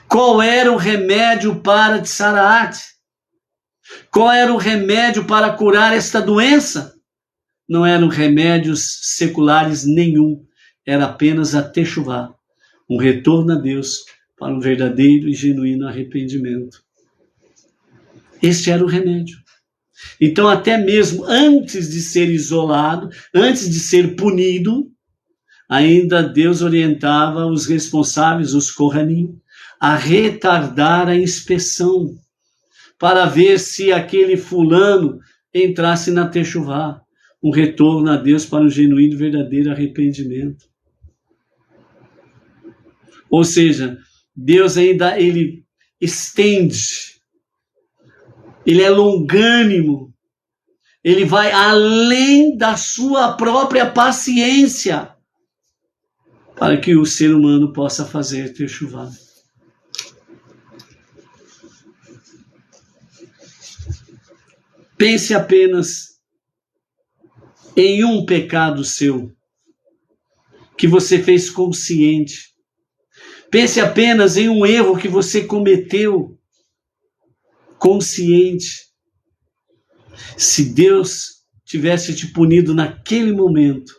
S1: Qual era o remédio para Tsaraat? Qual era o remédio para curar esta doença? Não eram remédios seculares nenhum. Era apenas a Techuvá, um retorno a Deus para um verdadeiro e genuíno arrependimento. Este era o remédio. Então, até mesmo antes de ser isolado, antes de ser punido, ainda Deus orientava os responsáveis, os Kohanim, a retardar a inspeção, para ver se aquele fulano entrasse na Techuvá, um retorno a Deus para um genuíno e verdadeiro arrependimento. Ou seja, Deus ainda ele estende, ele é longânimo, ele vai além da sua própria paciência para que o ser humano possa fazer Techuvá. Pense apenas em um pecado seu que você fez consciente. Pense apenas em um erro que você cometeu consciente. Se Deus tivesse te punido naquele momento,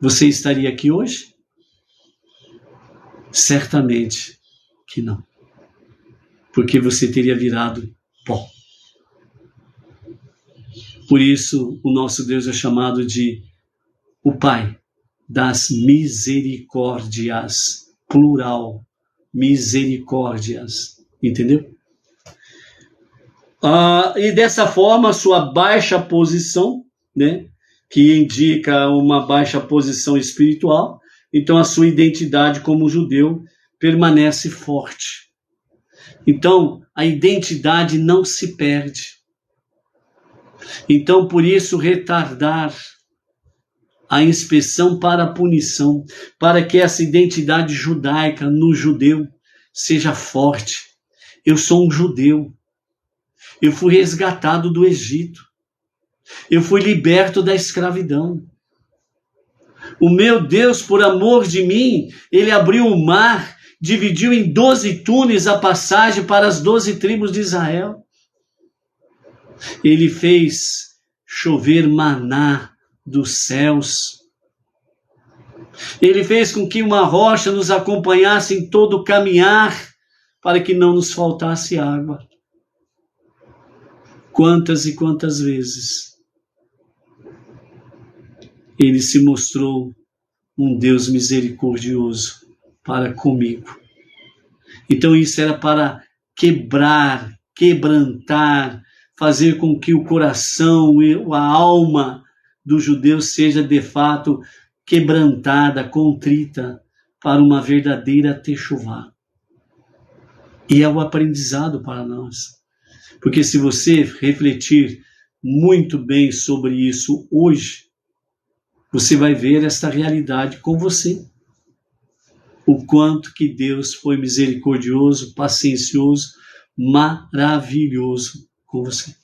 S1: você estaria aqui hoje? Certamente que não. Porque você teria virado pó. Por isso, o nosso Deus é chamado de o Pai das misericórdias. Plural. Misericórdias. Entendeu? E dessa forma, a sua baixa posição, né, que indica uma baixa posição espiritual, então a sua identidade como judeu permanece forte. Então, a identidade não se perde. Então, por isso, retardar a inspeção para a punição, para que essa identidade judaica no judeu seja forte. Eu sou um judeu. Eu fui resgatado do Egito. Eu fui liberto da escravidão. O meu Deus, por amor de mim, ele abriu o mar, dividiu em 12 túneis a passagem para as 12 tribos de Israel. Ele fez chover maná dos céus. Ele fez com que uma rocha nos acompanhasse em todo o caminhar, para que não nos faltasse água. Quantas e quantas vezes ele se mostrou um Deus misericordioso para comigo. Então isso era para quebrantar, fazer com que o coração e a alma do judeu seja de fato quebrantada, contrita, para uma verdadeira Techuvá. E é o aprendizado para nós. Porque se você refletir muito bem sobre isso hoje, você vai ver esta realidade com você. O quanto que Deus foi misericordioso, paciencioso, maravilhoso com você.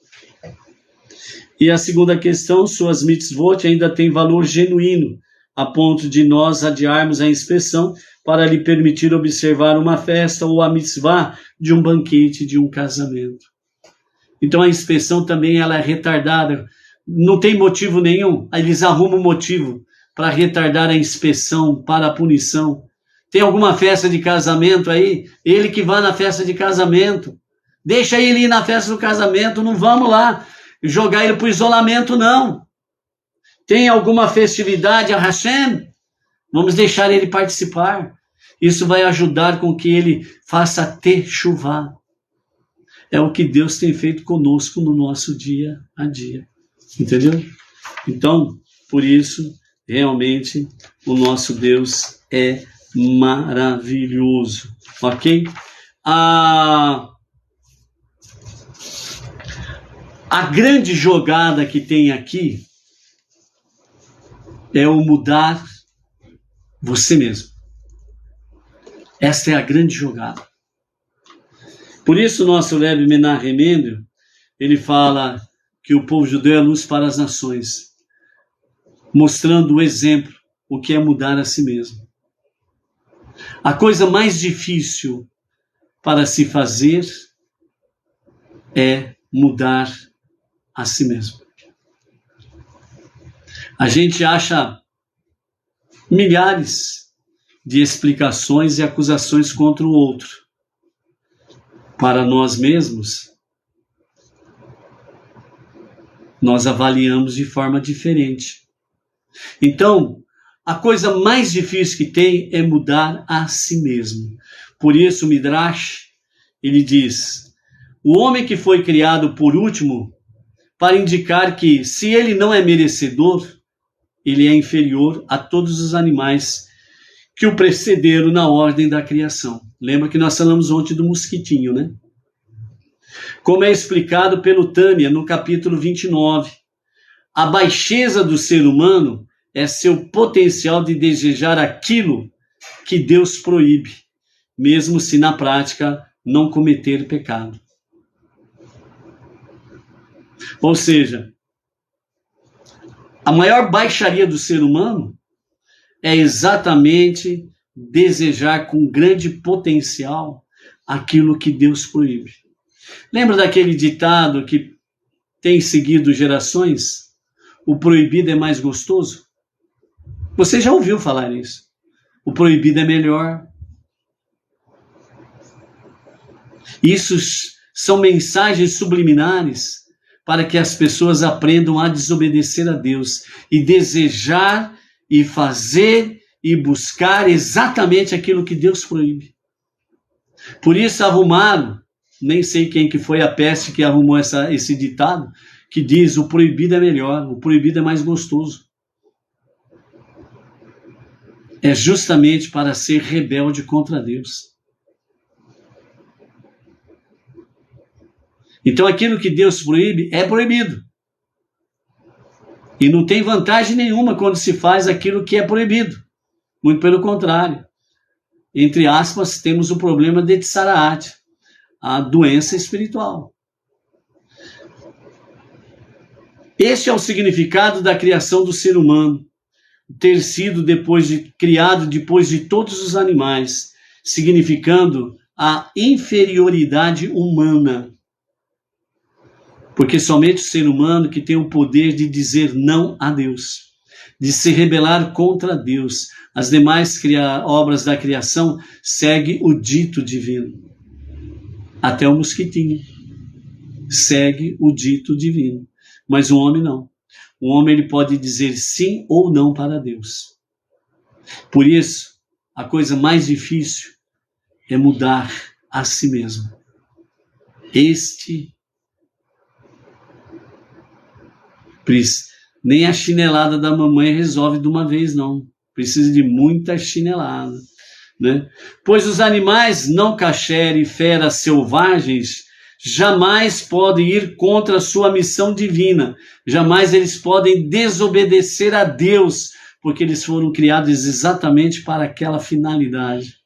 S1: E a segunda questão, suas mitzvot ainda têm valor genuíno, a ponto de nós adiarmos a inspeção para lhe permitir observar uma festa ou a mitzvah de um banquete, de um casamento. Então a inspeção também ela é retardada. Não tem motivo nenhum. Eles arrumam motivo para retardar a inspeção, para a punição. Tem alguma festa de casamento aí? Ele que vá na festa de casamento. Deixa ele ir na festa do casamento. Não vamos lá jogar ele para o isolamento, não. Tem alguma festividade a Hashem? Vamos deixar ele participar. Isso vai ajudar com que ele faça Techuvá. É o que Deus tem feito conosco no nosso dia a dia. Entendeu? Então, por isso, realmente, o nosso Deus é maravilhoso. Ok? A grande jogada que tem aqui é o mudar você mesmo. Esta é a grande jogada. Por isso, nosso Rebbe Menachem Mendel, ele fala que o povo judeu é luz para as nações, mostrando o exemplo, o que é mudar a si mesmo. A coisa mais difícil para se fazer é mudar a si mesmo. A gente acha milhares de explicações e acusações contra o outro. Para nós mesmos, nós avaliamos de forma diferente. Então, a coisa mais difícil que tem é mudar a si mesmo. Por isso, o Midrash, ele diz, o homem que foi criado por último, para indicar que, se ele não é merecedor, ele é inferior a todos os animais que o precederam na ordem da criação. Lembra que nós falamos ontem do mosquitinho, né? Como é explicado pelo Tânia no capítulo 29, a baixeza do ser humano é seu potencial de desejar aquilo que Deus proíbe, mesmo se na prática não cometer pecado. Ou seja, a maior baixaria do ser humano é exatamente desejar com grande potencial aquilo que Deus proíbe. Lembra daquele ditado que tem seguido gerações? O proibido é mais gostoso? Você já ouviu falar isso? O proibido é melhor. Isso são mensagens subliminares para que as pessoas aprendam a desobedecer a Deus e desejar e fazer e buscar exatamente aquilo que Deus proíbe. Por isso arrumaram, nem sei quem que foi a peste que arrumou esse ditado, que diz o proibido é melhor, o proibido é mais gostoso. É justamente para ser rebelde contra Deus. Então aquilo que Deus proíbe é proibido. E não tem vantagem nenhuma quando se faz aquilo que é proibido. Muito pelo contrário. Entre aspas, temos o problema de Tsaraat, a doença espiritual. Este é o significado da criação do ser humano. Ter sido criado depois de todos os animais, significando a inferioridade humana. Porque somente o ser humano que tem o poder de dizer não a Deus, de se rebelar contra Deus. As demais obras da criação seguem o dito divino. Até o mosquitinho segue o dito divino. Mas o homem não. O homem ele pode dizer sim ou não para Deus. Por isso, a coisa mais difícil é mudar a si mesmo. Nem a chinelada da mamãe resolve de uma vez, não. Precisa de muita chinelada, né? Pois os animais não kasher e feras selvagens jamais podem ir contra a sua missão divina. Jamais eles podem desobedecer a Deus, porque eles foram criados exatamente para aquela finalidade.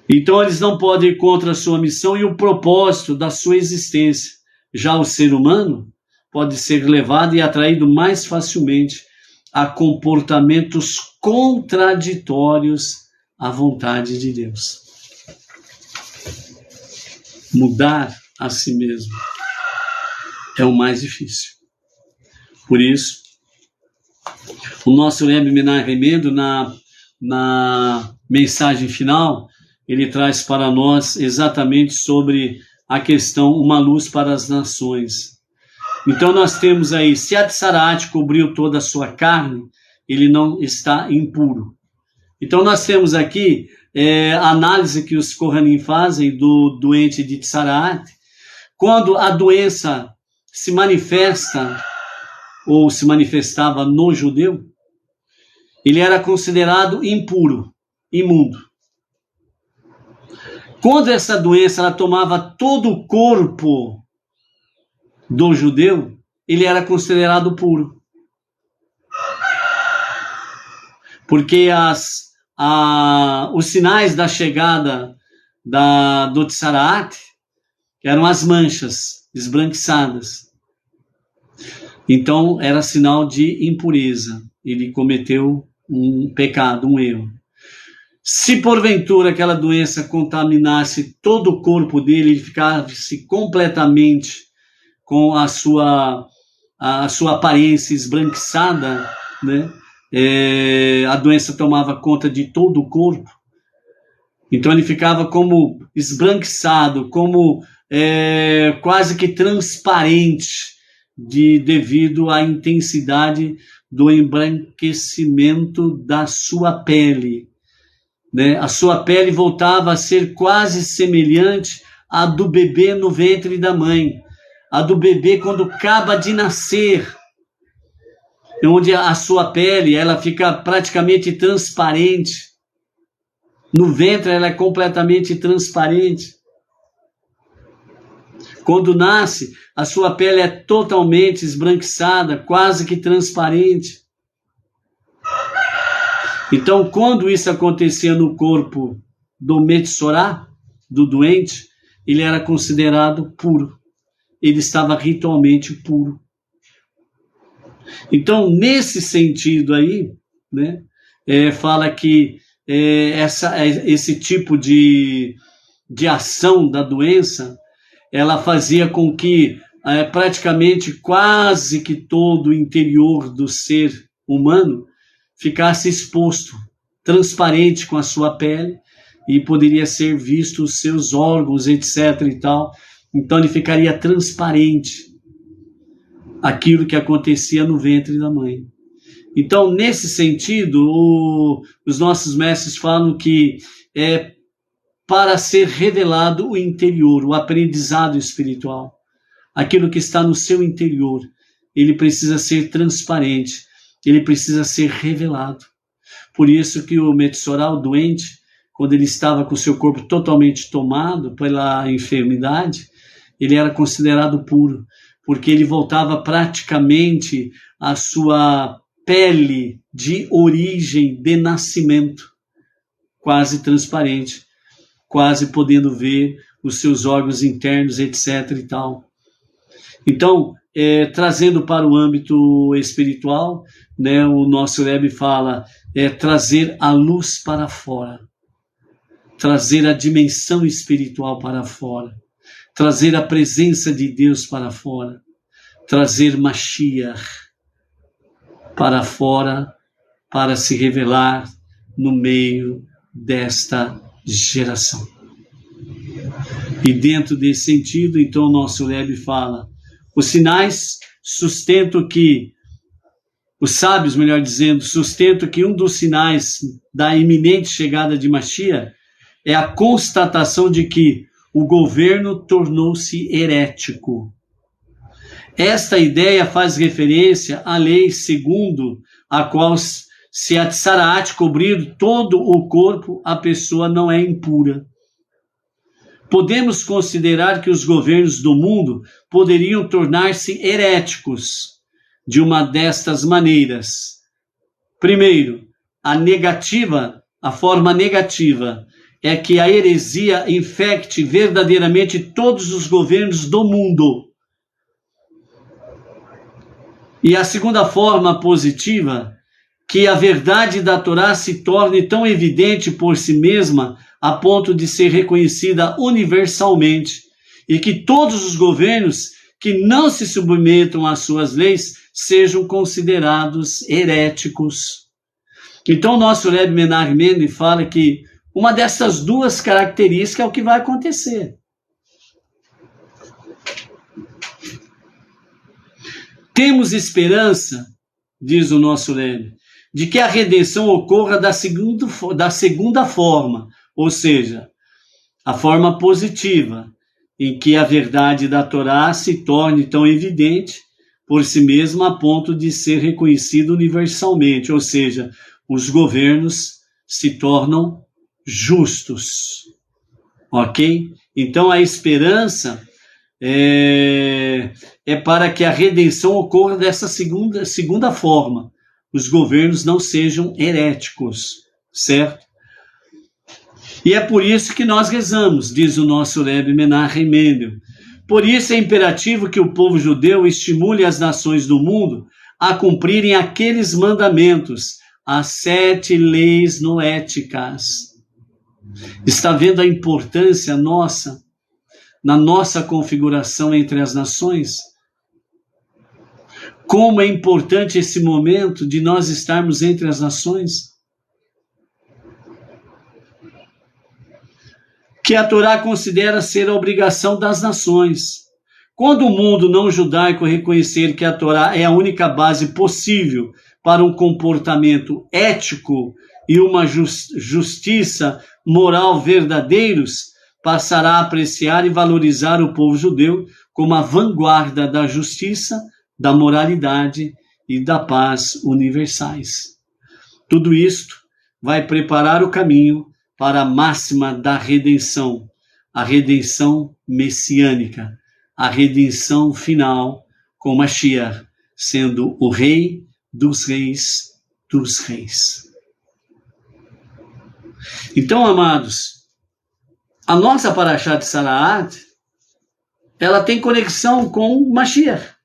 S1: Então eles não podem ir contra a sua missão e o propósito da sua existência. Já o ser humano pode ser levado e atraído mais facilmente a comportamentos contraditórios à vontade de Deus. Mudar a si mesmo é o mais difícil. Por isso, o nosso Rebbe Menachem Mendel, na mensagem final, ele traz para nós exatamente sobre a questão uma luz para as nações. Então nós temos aí, se a Tsaraat cobriu toda a sua carne, ele não está impuro. Então nós temos aqui a análise que os Kohanim fazem do doente de Tsaraat. Quando a doença se manifesta, ou se manifestava no judeu, ele era considerado impuro, imundo. Quando essa doença ela tomava todo o corpo do judeu, ele era considerado puro. Porque os sinais da chegada do Tsaraat, que eram as manchas esbranquiçadas. Então, era sinal de impureza. Ele cometeu um pecado, um erro. Se porventura aquela doença contaminasse todo o corpo dele, ele ficasse completamente com a sua aparência esbranquiçada, né? A doença tomava conta de todo o corpo. Então ele ficava como esbranquiçado, como quase que transparente, devido à intensidade do embranquecimento da sua pele. Né? A sua pele voltava a ser quase semelhante à do bebê no ventre da mãe, a do bebê quando acaba de nascer, onde a sua pele ela fica praticamente transparente. No ventre ela é completamente transparente. Quando nasce, a sua pele é totalmente esbranquiçada, quase que transparente. Então, quando isso acontecia no corpo do Metsorá, do doente, ele era considerado puro. Ele estava ritualmente puro. Então, nesse sentido aí, né, fala que esse tipo de ação da doença, ela fazia com que praticamente quase que todo o interior do ser humano ficasse exposto, transparente com a sua pele, e poderia ser visto os seus órgãos, etc. e tal. Então ele ficaria transparente aquilo que acontecia no ventre da mãe. Então, nesse sentido, os nossos mestres falam que para ser revelado o interior, o aprendizado espiritual, aquilo que está no seu interior, ele precisa ser transparente, ele precisa ser revelado. Por isso que o Metsorá, o doente, quando ele estava com o seu corpo totalmente tomado pela enfermidade, ele era considerado puro, porque ele voltava praticamente à sua pele de origem, de nascimento, quase transparente, quase podendo ver os seus órgãos internos, etc. e tal. Então, trazendo para o âmbito espiritual, né, o nosso Rebbe fala, trazer a luz para fora, trazer a dimensão espiritual para fora, trazer a presença de Deus para fora, trazer Mashiach para fora, para se revelar no meio desta geração. E dentro desse sentido, então, o nosso Rebbe fala, os sinais sustentam que, os sábios, melhor dizendo, sustentam que um dos sinais da iminente chegada de Mashiach é a constatação de que o governo tornou-se herético. Esta ideia faz referência à lei segundo a qual, se a Tsaraat cobrir todo o corpo, a pessoa não é impura. Podemos considerar que os governos do mundo poderiam tornar-se heréticos de uma destas maneiras. Primeiro, a forma negativa é que a heresia infecte verdadeiramente todos os governos do mundo. E a segunda forma positiva, que a verdade da Torá se torne tão evidente por si mesma a ponto de ser reconhecida universalmente, e que todos os governos que não se submetam às suas leis sejam considerados heréticos. Então, o nosso Rebbe Menachem Mendel fala que uma dessas duas características é o que vai acontecer. Temos esperança, diz o nosso Rebbe, de que a redenção ocorra da segunda forma, ou seja, a forma positiva, em que a verdade da Torá se torne tão evidente por si mesma a ponto de ser reconhecida universalmente, ou seja, os governos se tornam justos. Ok? Então a esperança é para que a redenção ocorra dessa segunda forma. Os governos não sejam heréticos, certo? E é por isso que nós rezamos, diz o nosso Rebbe Menachem Mendel. Por isso é imperativo que o povo judeu estimule as nações do mundo a cumprirem aqueles mandamentos, as 7 leis noéticas. Está vendo a importância nossa, na nossa configuração entre as nações? Como é importante esse momento de nós estarmos entre as nações? Que a Torá considera ser a obrigação das nações. Quando o mundo não judaico reconhecer que a Torá é a única base possível para um comportamento ético e uma justiça moral verdadeiros, passará a apreciar e valorizar o povo judeu como a vanguarda da justiça, da moralidade e da paz universais. Tudo isto vai preparar o caminho para a máxima da redenção, a redenção messiânica, a redenção final com Mashiach, sendo o rei dos reis dos reis. Então, amados, a nossa Parashá de Saraat, ela tem conexão com Mashiach.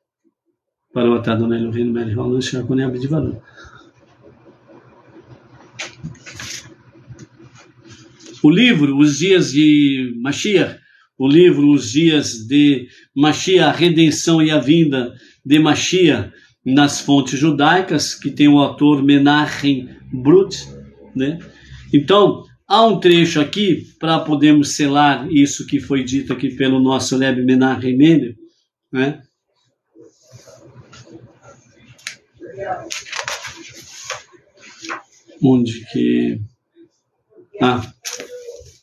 S1: O livro, Os Dias de Mashiach, o livro, Os Dias de Mashiach, a redenção e a vinda de Mashiach nas fontes judaicas, que tem o autor Menachem Brut, né? Então, há um trecho aqui, para podermos selar isso que foi dito aqui pelo nosso Rebbe Menachem Mendel, né? Onde que...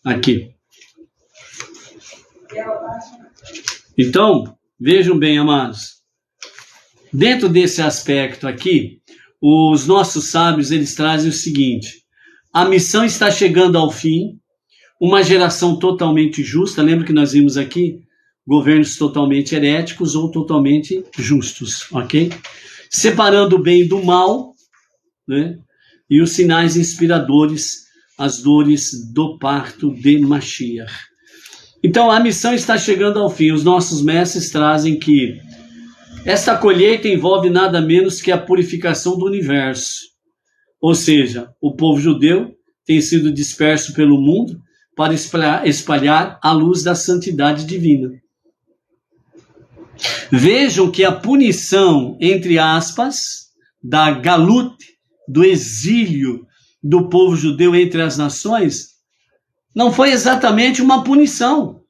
S1: aqui. Então, vejam bem, amados. Dentro desse aspecto aqui, os nossos sábios, eles trazem o seguinte: a missão está chegando ao fim, uma geração totalmente justa. Lembra que nós vimos aqui? Governos totalmente heréticos ou totalmente justos, ok? Separando o bem do mal, né? E os sinais inspiradores, as dores do parto de Mashiach. Então, a missão está chegando ao fim. Os nossos mestres trazem que esta colheita envolve nada menos que a purificação do universo. Ou seja, o povo judeu tem sido disperso pelo mundo para espalhar a luz da santidade divina. Vejam que a punição, entre aspas, da galut, do exílio do povo judeu entre as nações, não foi exatamente uma punição,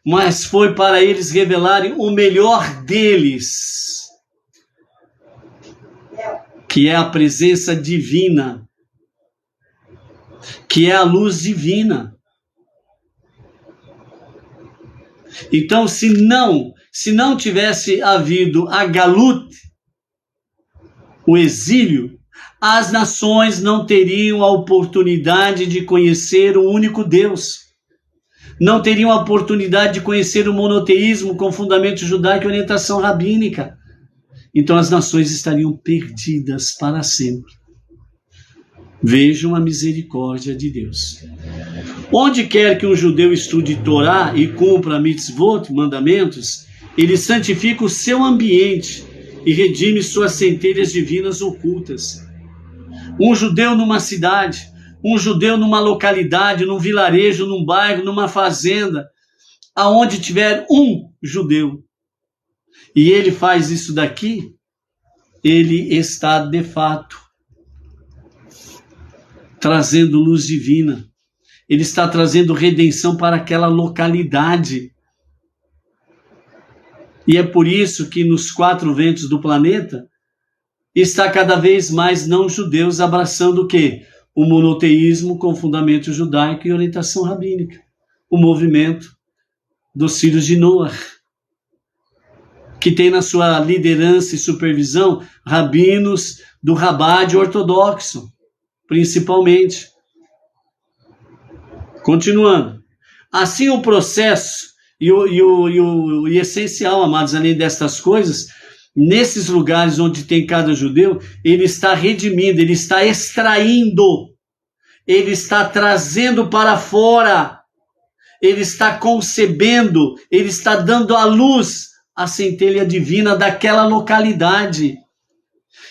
S1: mas foi para eles revelarem o melhor deles, que é a presença divina, que é a luz divina. Então, se não tivesse havido a galut, o exílio, as nações não teriam a oportunidade de conhecer o único Deus. Não teriam a oportunidade de conhecer o monoteísmo com fundamento judaico e orientação rabínica. Então as nações estariam perdidas para sempre. Vejam a misericórdia de Deus. Onde quer que um judeu estude Torá e cumpra mitzvot, mandamentos, ele santifica o seu ambiente e redime suas centelhas divinas ocultas. Um judeu numa cidade, um judeu numa localidade, num vilarejo, num bairro, numa fazenda, aonde tiver um judeu, e ele faz isso daqui, ele está de fato trazendo luz divina. Ele está trazendo redenção para aquela localidade. E é por isso que nos 4 ventos do planeta está cada vez mais não-judeus abraçando o quê? O monoteísmo com fundamento judaico e orientação rabínica. O movimento dos filhos de Noah, que tem na sua liderança e supervisão rabinos do Rabad ortodoxo, principalmente. Continuando. Assim o processo e o essencial, amados, além destas coisas, nesses lugares onde tem cada judeu, ele está redimindo, ele está extraindo ele está trazendo para fora, ele está concebendo, ele está dando à luz a centelha divina daquela localidade.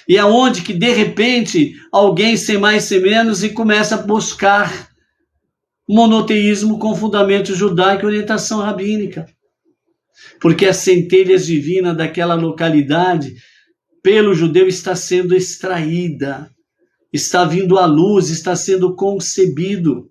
S1: E é onde que, de repente, alguém sem mais sem menos e começa a buscar monoteísmo com fundamento judaico e orientação rabínica. Porque as centelhas divinas daquela localidade, pelo judeu, está sendo extraída, está vindo à luz, está sendo concebido.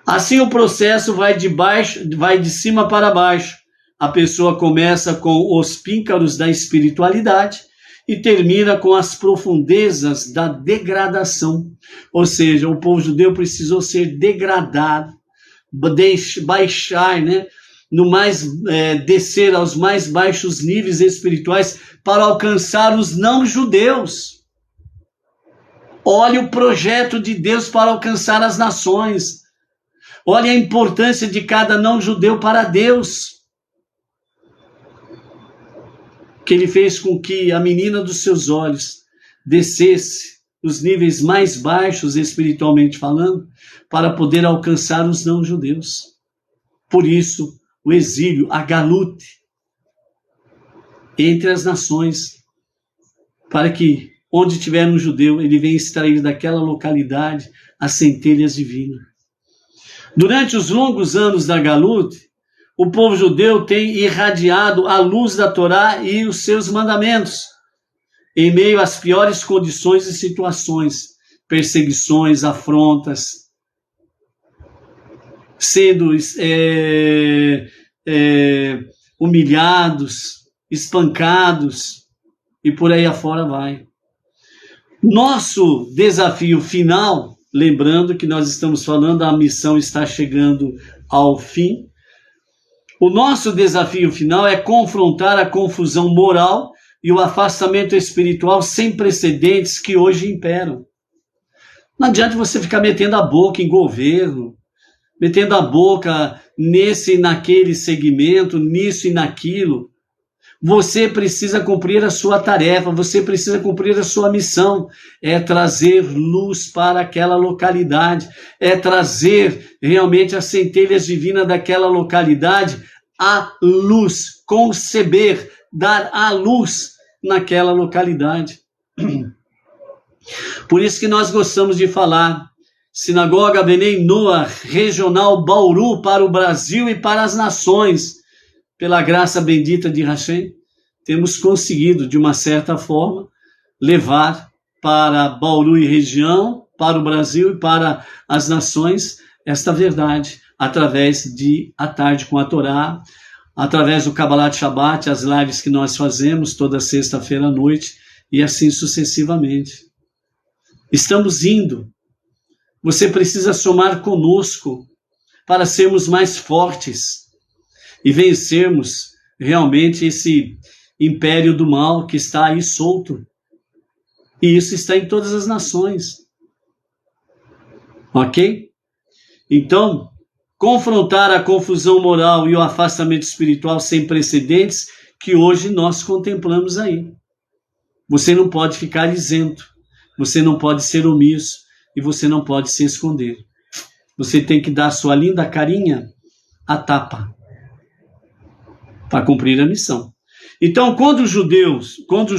S1: Assim o processo vai de cima para baixo. A pessoa começa com os píncaros da espiritualidade e termina com as profundezas da degradação. Ou seja, o povo judeu precisou ser degradado, baixar, né? Descer aos mais baixos níveis espirituais para alcançar os não-judeus. Olhe o projeto de Deus para alcançar as nações. Olhe a importância de cada não-judeu para Deus. Que ele fez com que a menina dos seus olhos descesse os níveis mais baixos espiritualmente falando, para poder alcançar os não-judeus. Por isso, o exílio, a galute, entre as nações, para que, onde tiver um judeu, ele venha extrair daquela localidade as centelhas divinas. Durante os longos anos da galute, o povo judeu tem irradiado a luz da Torá e os seus mandamentos, em meio às piores condições e situações, perseguições, afrontas, sendo humilhados, espancados, e por aí afora vai. Nosso desafio final, lembrando que nós estamos falando, a missão está chegando ao fim, o nosso desafio final é confrontar a confusão moral e o afastamento espiritual sem precedentes que hoje imperam. Não adianta você ficar metendo a boca em governo, metendo a boca nesse e naquele segmento, nisso e naquilo. Você precisa cumprir a sua tarefa, você precisa cumprir a sua missão. É trazer luz para aquela localidade, é trazer realmente as centelhas divinas daquela localidade, a luz, conceber, dar a luz naquela localidade. Por isso que nós gostamos de falar, Sinagoga Benei Noah, regional Bauru para o Brasil e para as nações. Pela graça bendita de Hashem, temos conseguido, de uma certa forma, levar para Bauru e região, para o Brasil e para as nações, esta verdade, através de A Tarde com a Torá, através do Kabbalat Shabbat, as lives que nós fazemos toda sexta-feira à noite, e assim sucessivamente. Estamos indo. Você precisa somar conosco para sermos mais fortes e vencermos realmente esse império do mal que está aí solto. E isso está em todas as nações. Ok? Então, confrontar a confusão moral e o afastamento espiritual sem precedentes que hoje nós contemplamos aí. Você não pode ficar isento, você não pode ser omisso e você não pode se esconder. Você tem que dar sua linda carinha à tapa para cumprir a missão. Então, quando os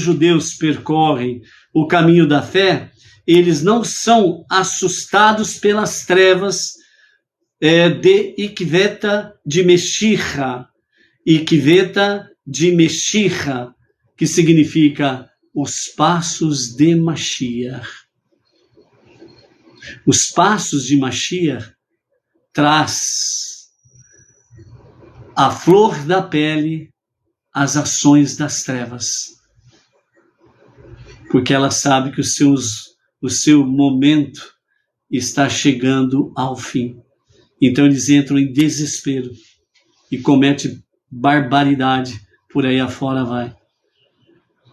S1: judeus percorrem o caminho da fé, eles não são assustados pelas trevas de Ikveta de Meshicha. Ikveta de Meshicha, que significa os passos de Mashiach. Os passos de Mashiach traz a flor da pele as ações das trevas. Porque ela sabe que o seu momento está chegando ao fim. Então eles entram em desespero e cometem barbaridade, por aí afora vai.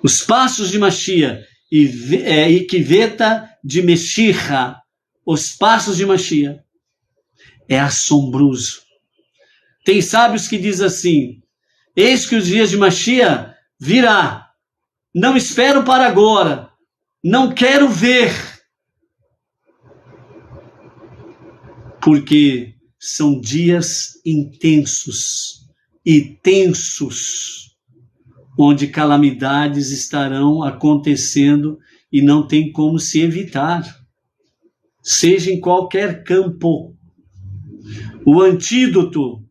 S1: Os passos de Mashiach, Ikveta de Meshicha, os passos de Mashiach, é assombroso. Tem sábios que dizem assim, eis que os dias de Mashiach virá, não espero para agora, não quero ver. porque são dias intensos e tensos, onde calamidades estarão acontecendo e não tem como se evitar, seja em qualquer campo. O antídoto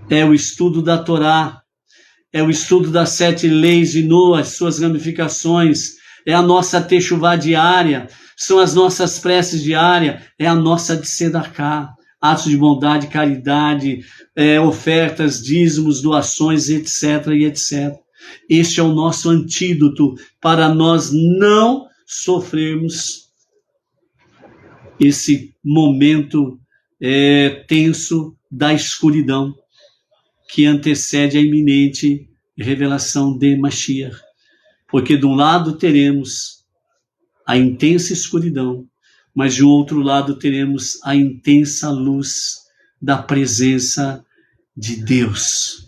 S1: é o estudo da Torá, é o estudo das 7 leis de Noa, suas ramificações, é a nossa techuvá diária, são as nossas preces diárias, é a nossa tzedakah, atos de bondade, caridade, ofertas, dízimos, doações, etc. e etc. Este é o nosso antídoto para nós não sofrermos esse momento tenso da escuridão que antecede a iminente revelação de Mashiach. Porque de um lado teremos a intensa escuridão, mas de outro lado teremos a intensa luz da presença de Deus.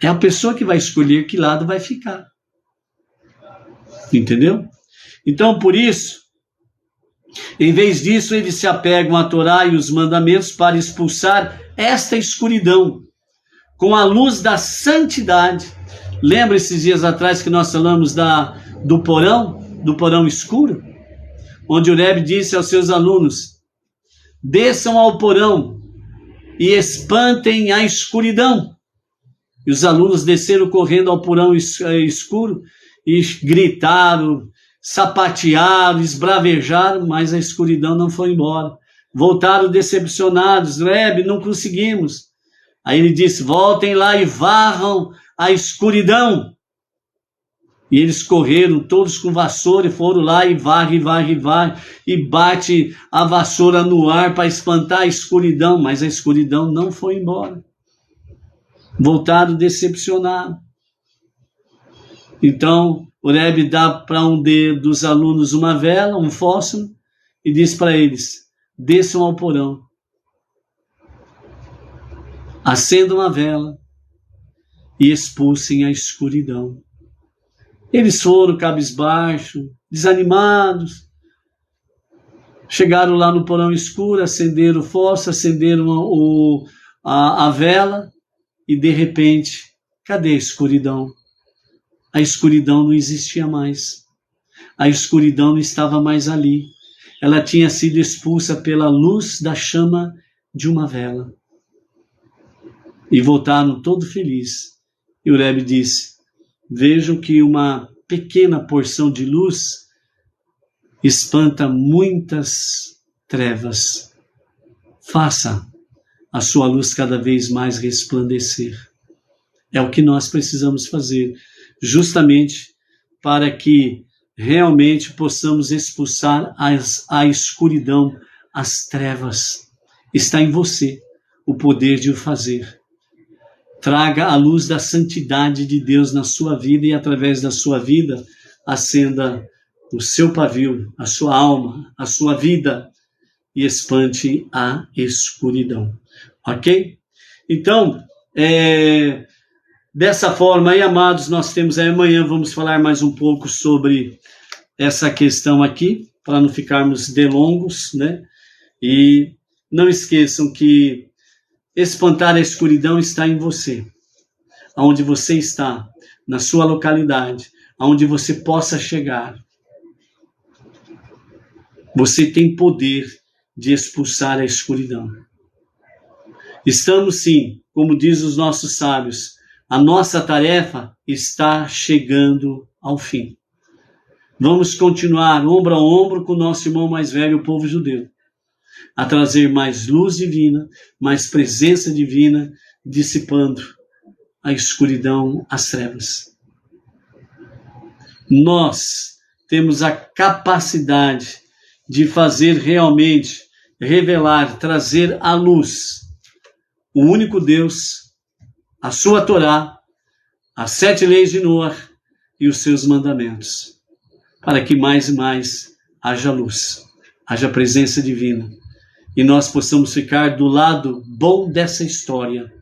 S1: É a pessoa que vai escolher que lado vai ficar. Entendeu? Então, por isso, em vez disso, eles se apegam à Torá e os mandamentos para expulsar esta escuridão com a luz da santidade. Lembra esses dias atrás que nós falamos do porão escuro? Onde o Rebbe disse aos seus alunos: desçam ao porão e espantem a escuridão. E os alunos desceram correndo ao porão escuro e gritaram, sapatearam, esbravejaram, mas a escuridão não foi embora. Voltaram decepcionados: Rebbe, não conseguimos. Aí ele disse: voltem lá e varram a escuridão. E eles correram, todos com vassoura, e foram lá e varre, e bate a vassoura no ar para espantar a escuridão, mas a escuridão não foi embora. Voltaram decepcionados. Então, o Rebbe dá para um dos alunos uma vela, um fósforo, e diz para eles: desçam ao porão, acendam a vela e expulsem a escuridão. Eles foram cabisbaixo, desanimados, chegaram lá no porão escuro, acenderam o fósforo, acenderam a vela, e de repente, cadê a escuridão? A escuridão não existia mais. A escuridão não estava mais ali. Ela tinha sido expulsa pela luz da chama de uma vela. E voltaram todos felizes. E o Rebbe disse: vejam que uma pequena porção de luz espanta muitas trevas. Faça a sua luz cada vez mais resplandecer. É o que nós precisamos fazer, justamente para que realmente possamos expulsar a escuridão, as trevas. Está em você o poder de o fazer. Traga a luz da santidade de Deus na sua vida, e através da sua vida acenda o seu pavio, a sua alma, a sua vida, e espante a escuridão. Ok? Então, dessa forma aí, amados, nós temos aí amanhã, vamos falar mais um pouco sobre essa questão aqui, para não ficarmos delongos, né? E não esqueçam que espantar a escuridão está em você, aonde você está, na sua localidade, aonde você possa chegar. Você tem poder de expulsar a escuridão. Estamos sim, como diz os nossos sábios, a nossa tarefa está chegando ao fim. Vamos continuar ombro a ombro com o nosso irmão mais velho, o povo judeu, a trazer mais luz divina, mais presença divina, dissipando a escuridão, as trevas. Nós temos a capacidade de fazer realmente, revelar, trazer à luz o único Deus, a sua Torá, as 7 leis de Noa e os seus mandamentos, para que mais e mais haja luz, haja presença divina, e nós possamos ficar do lado bom dessa história,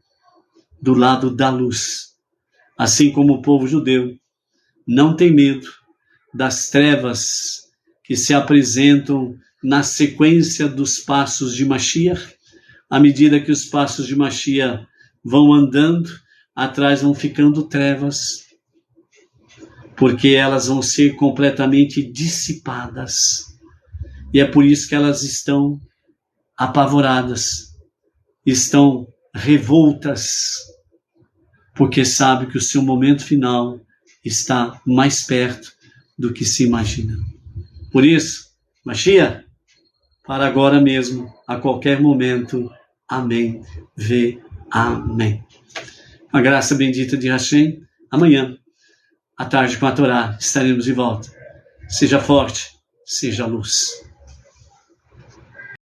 S1: do lado da luz, assim como o povo judeu não tem medo das trevas que se apresentam na sequência dos passos de Mashiach. À medida que os passos de Mashiach vão andando, atrás vão ficando trevas, porque elas vão ser completamente dissipadas. E é por isso que elas estão apavoradas, estão revoltas, porque sabe que o seu momento final está mais perto do que se imagina. Por isso, Mashiach, para agora mesmo, a qualquer momento, amém, amém. A graça bendita de Hashem, amanhã, à tarde com a Torá, estaremos de volta. Seja forte, seja luz.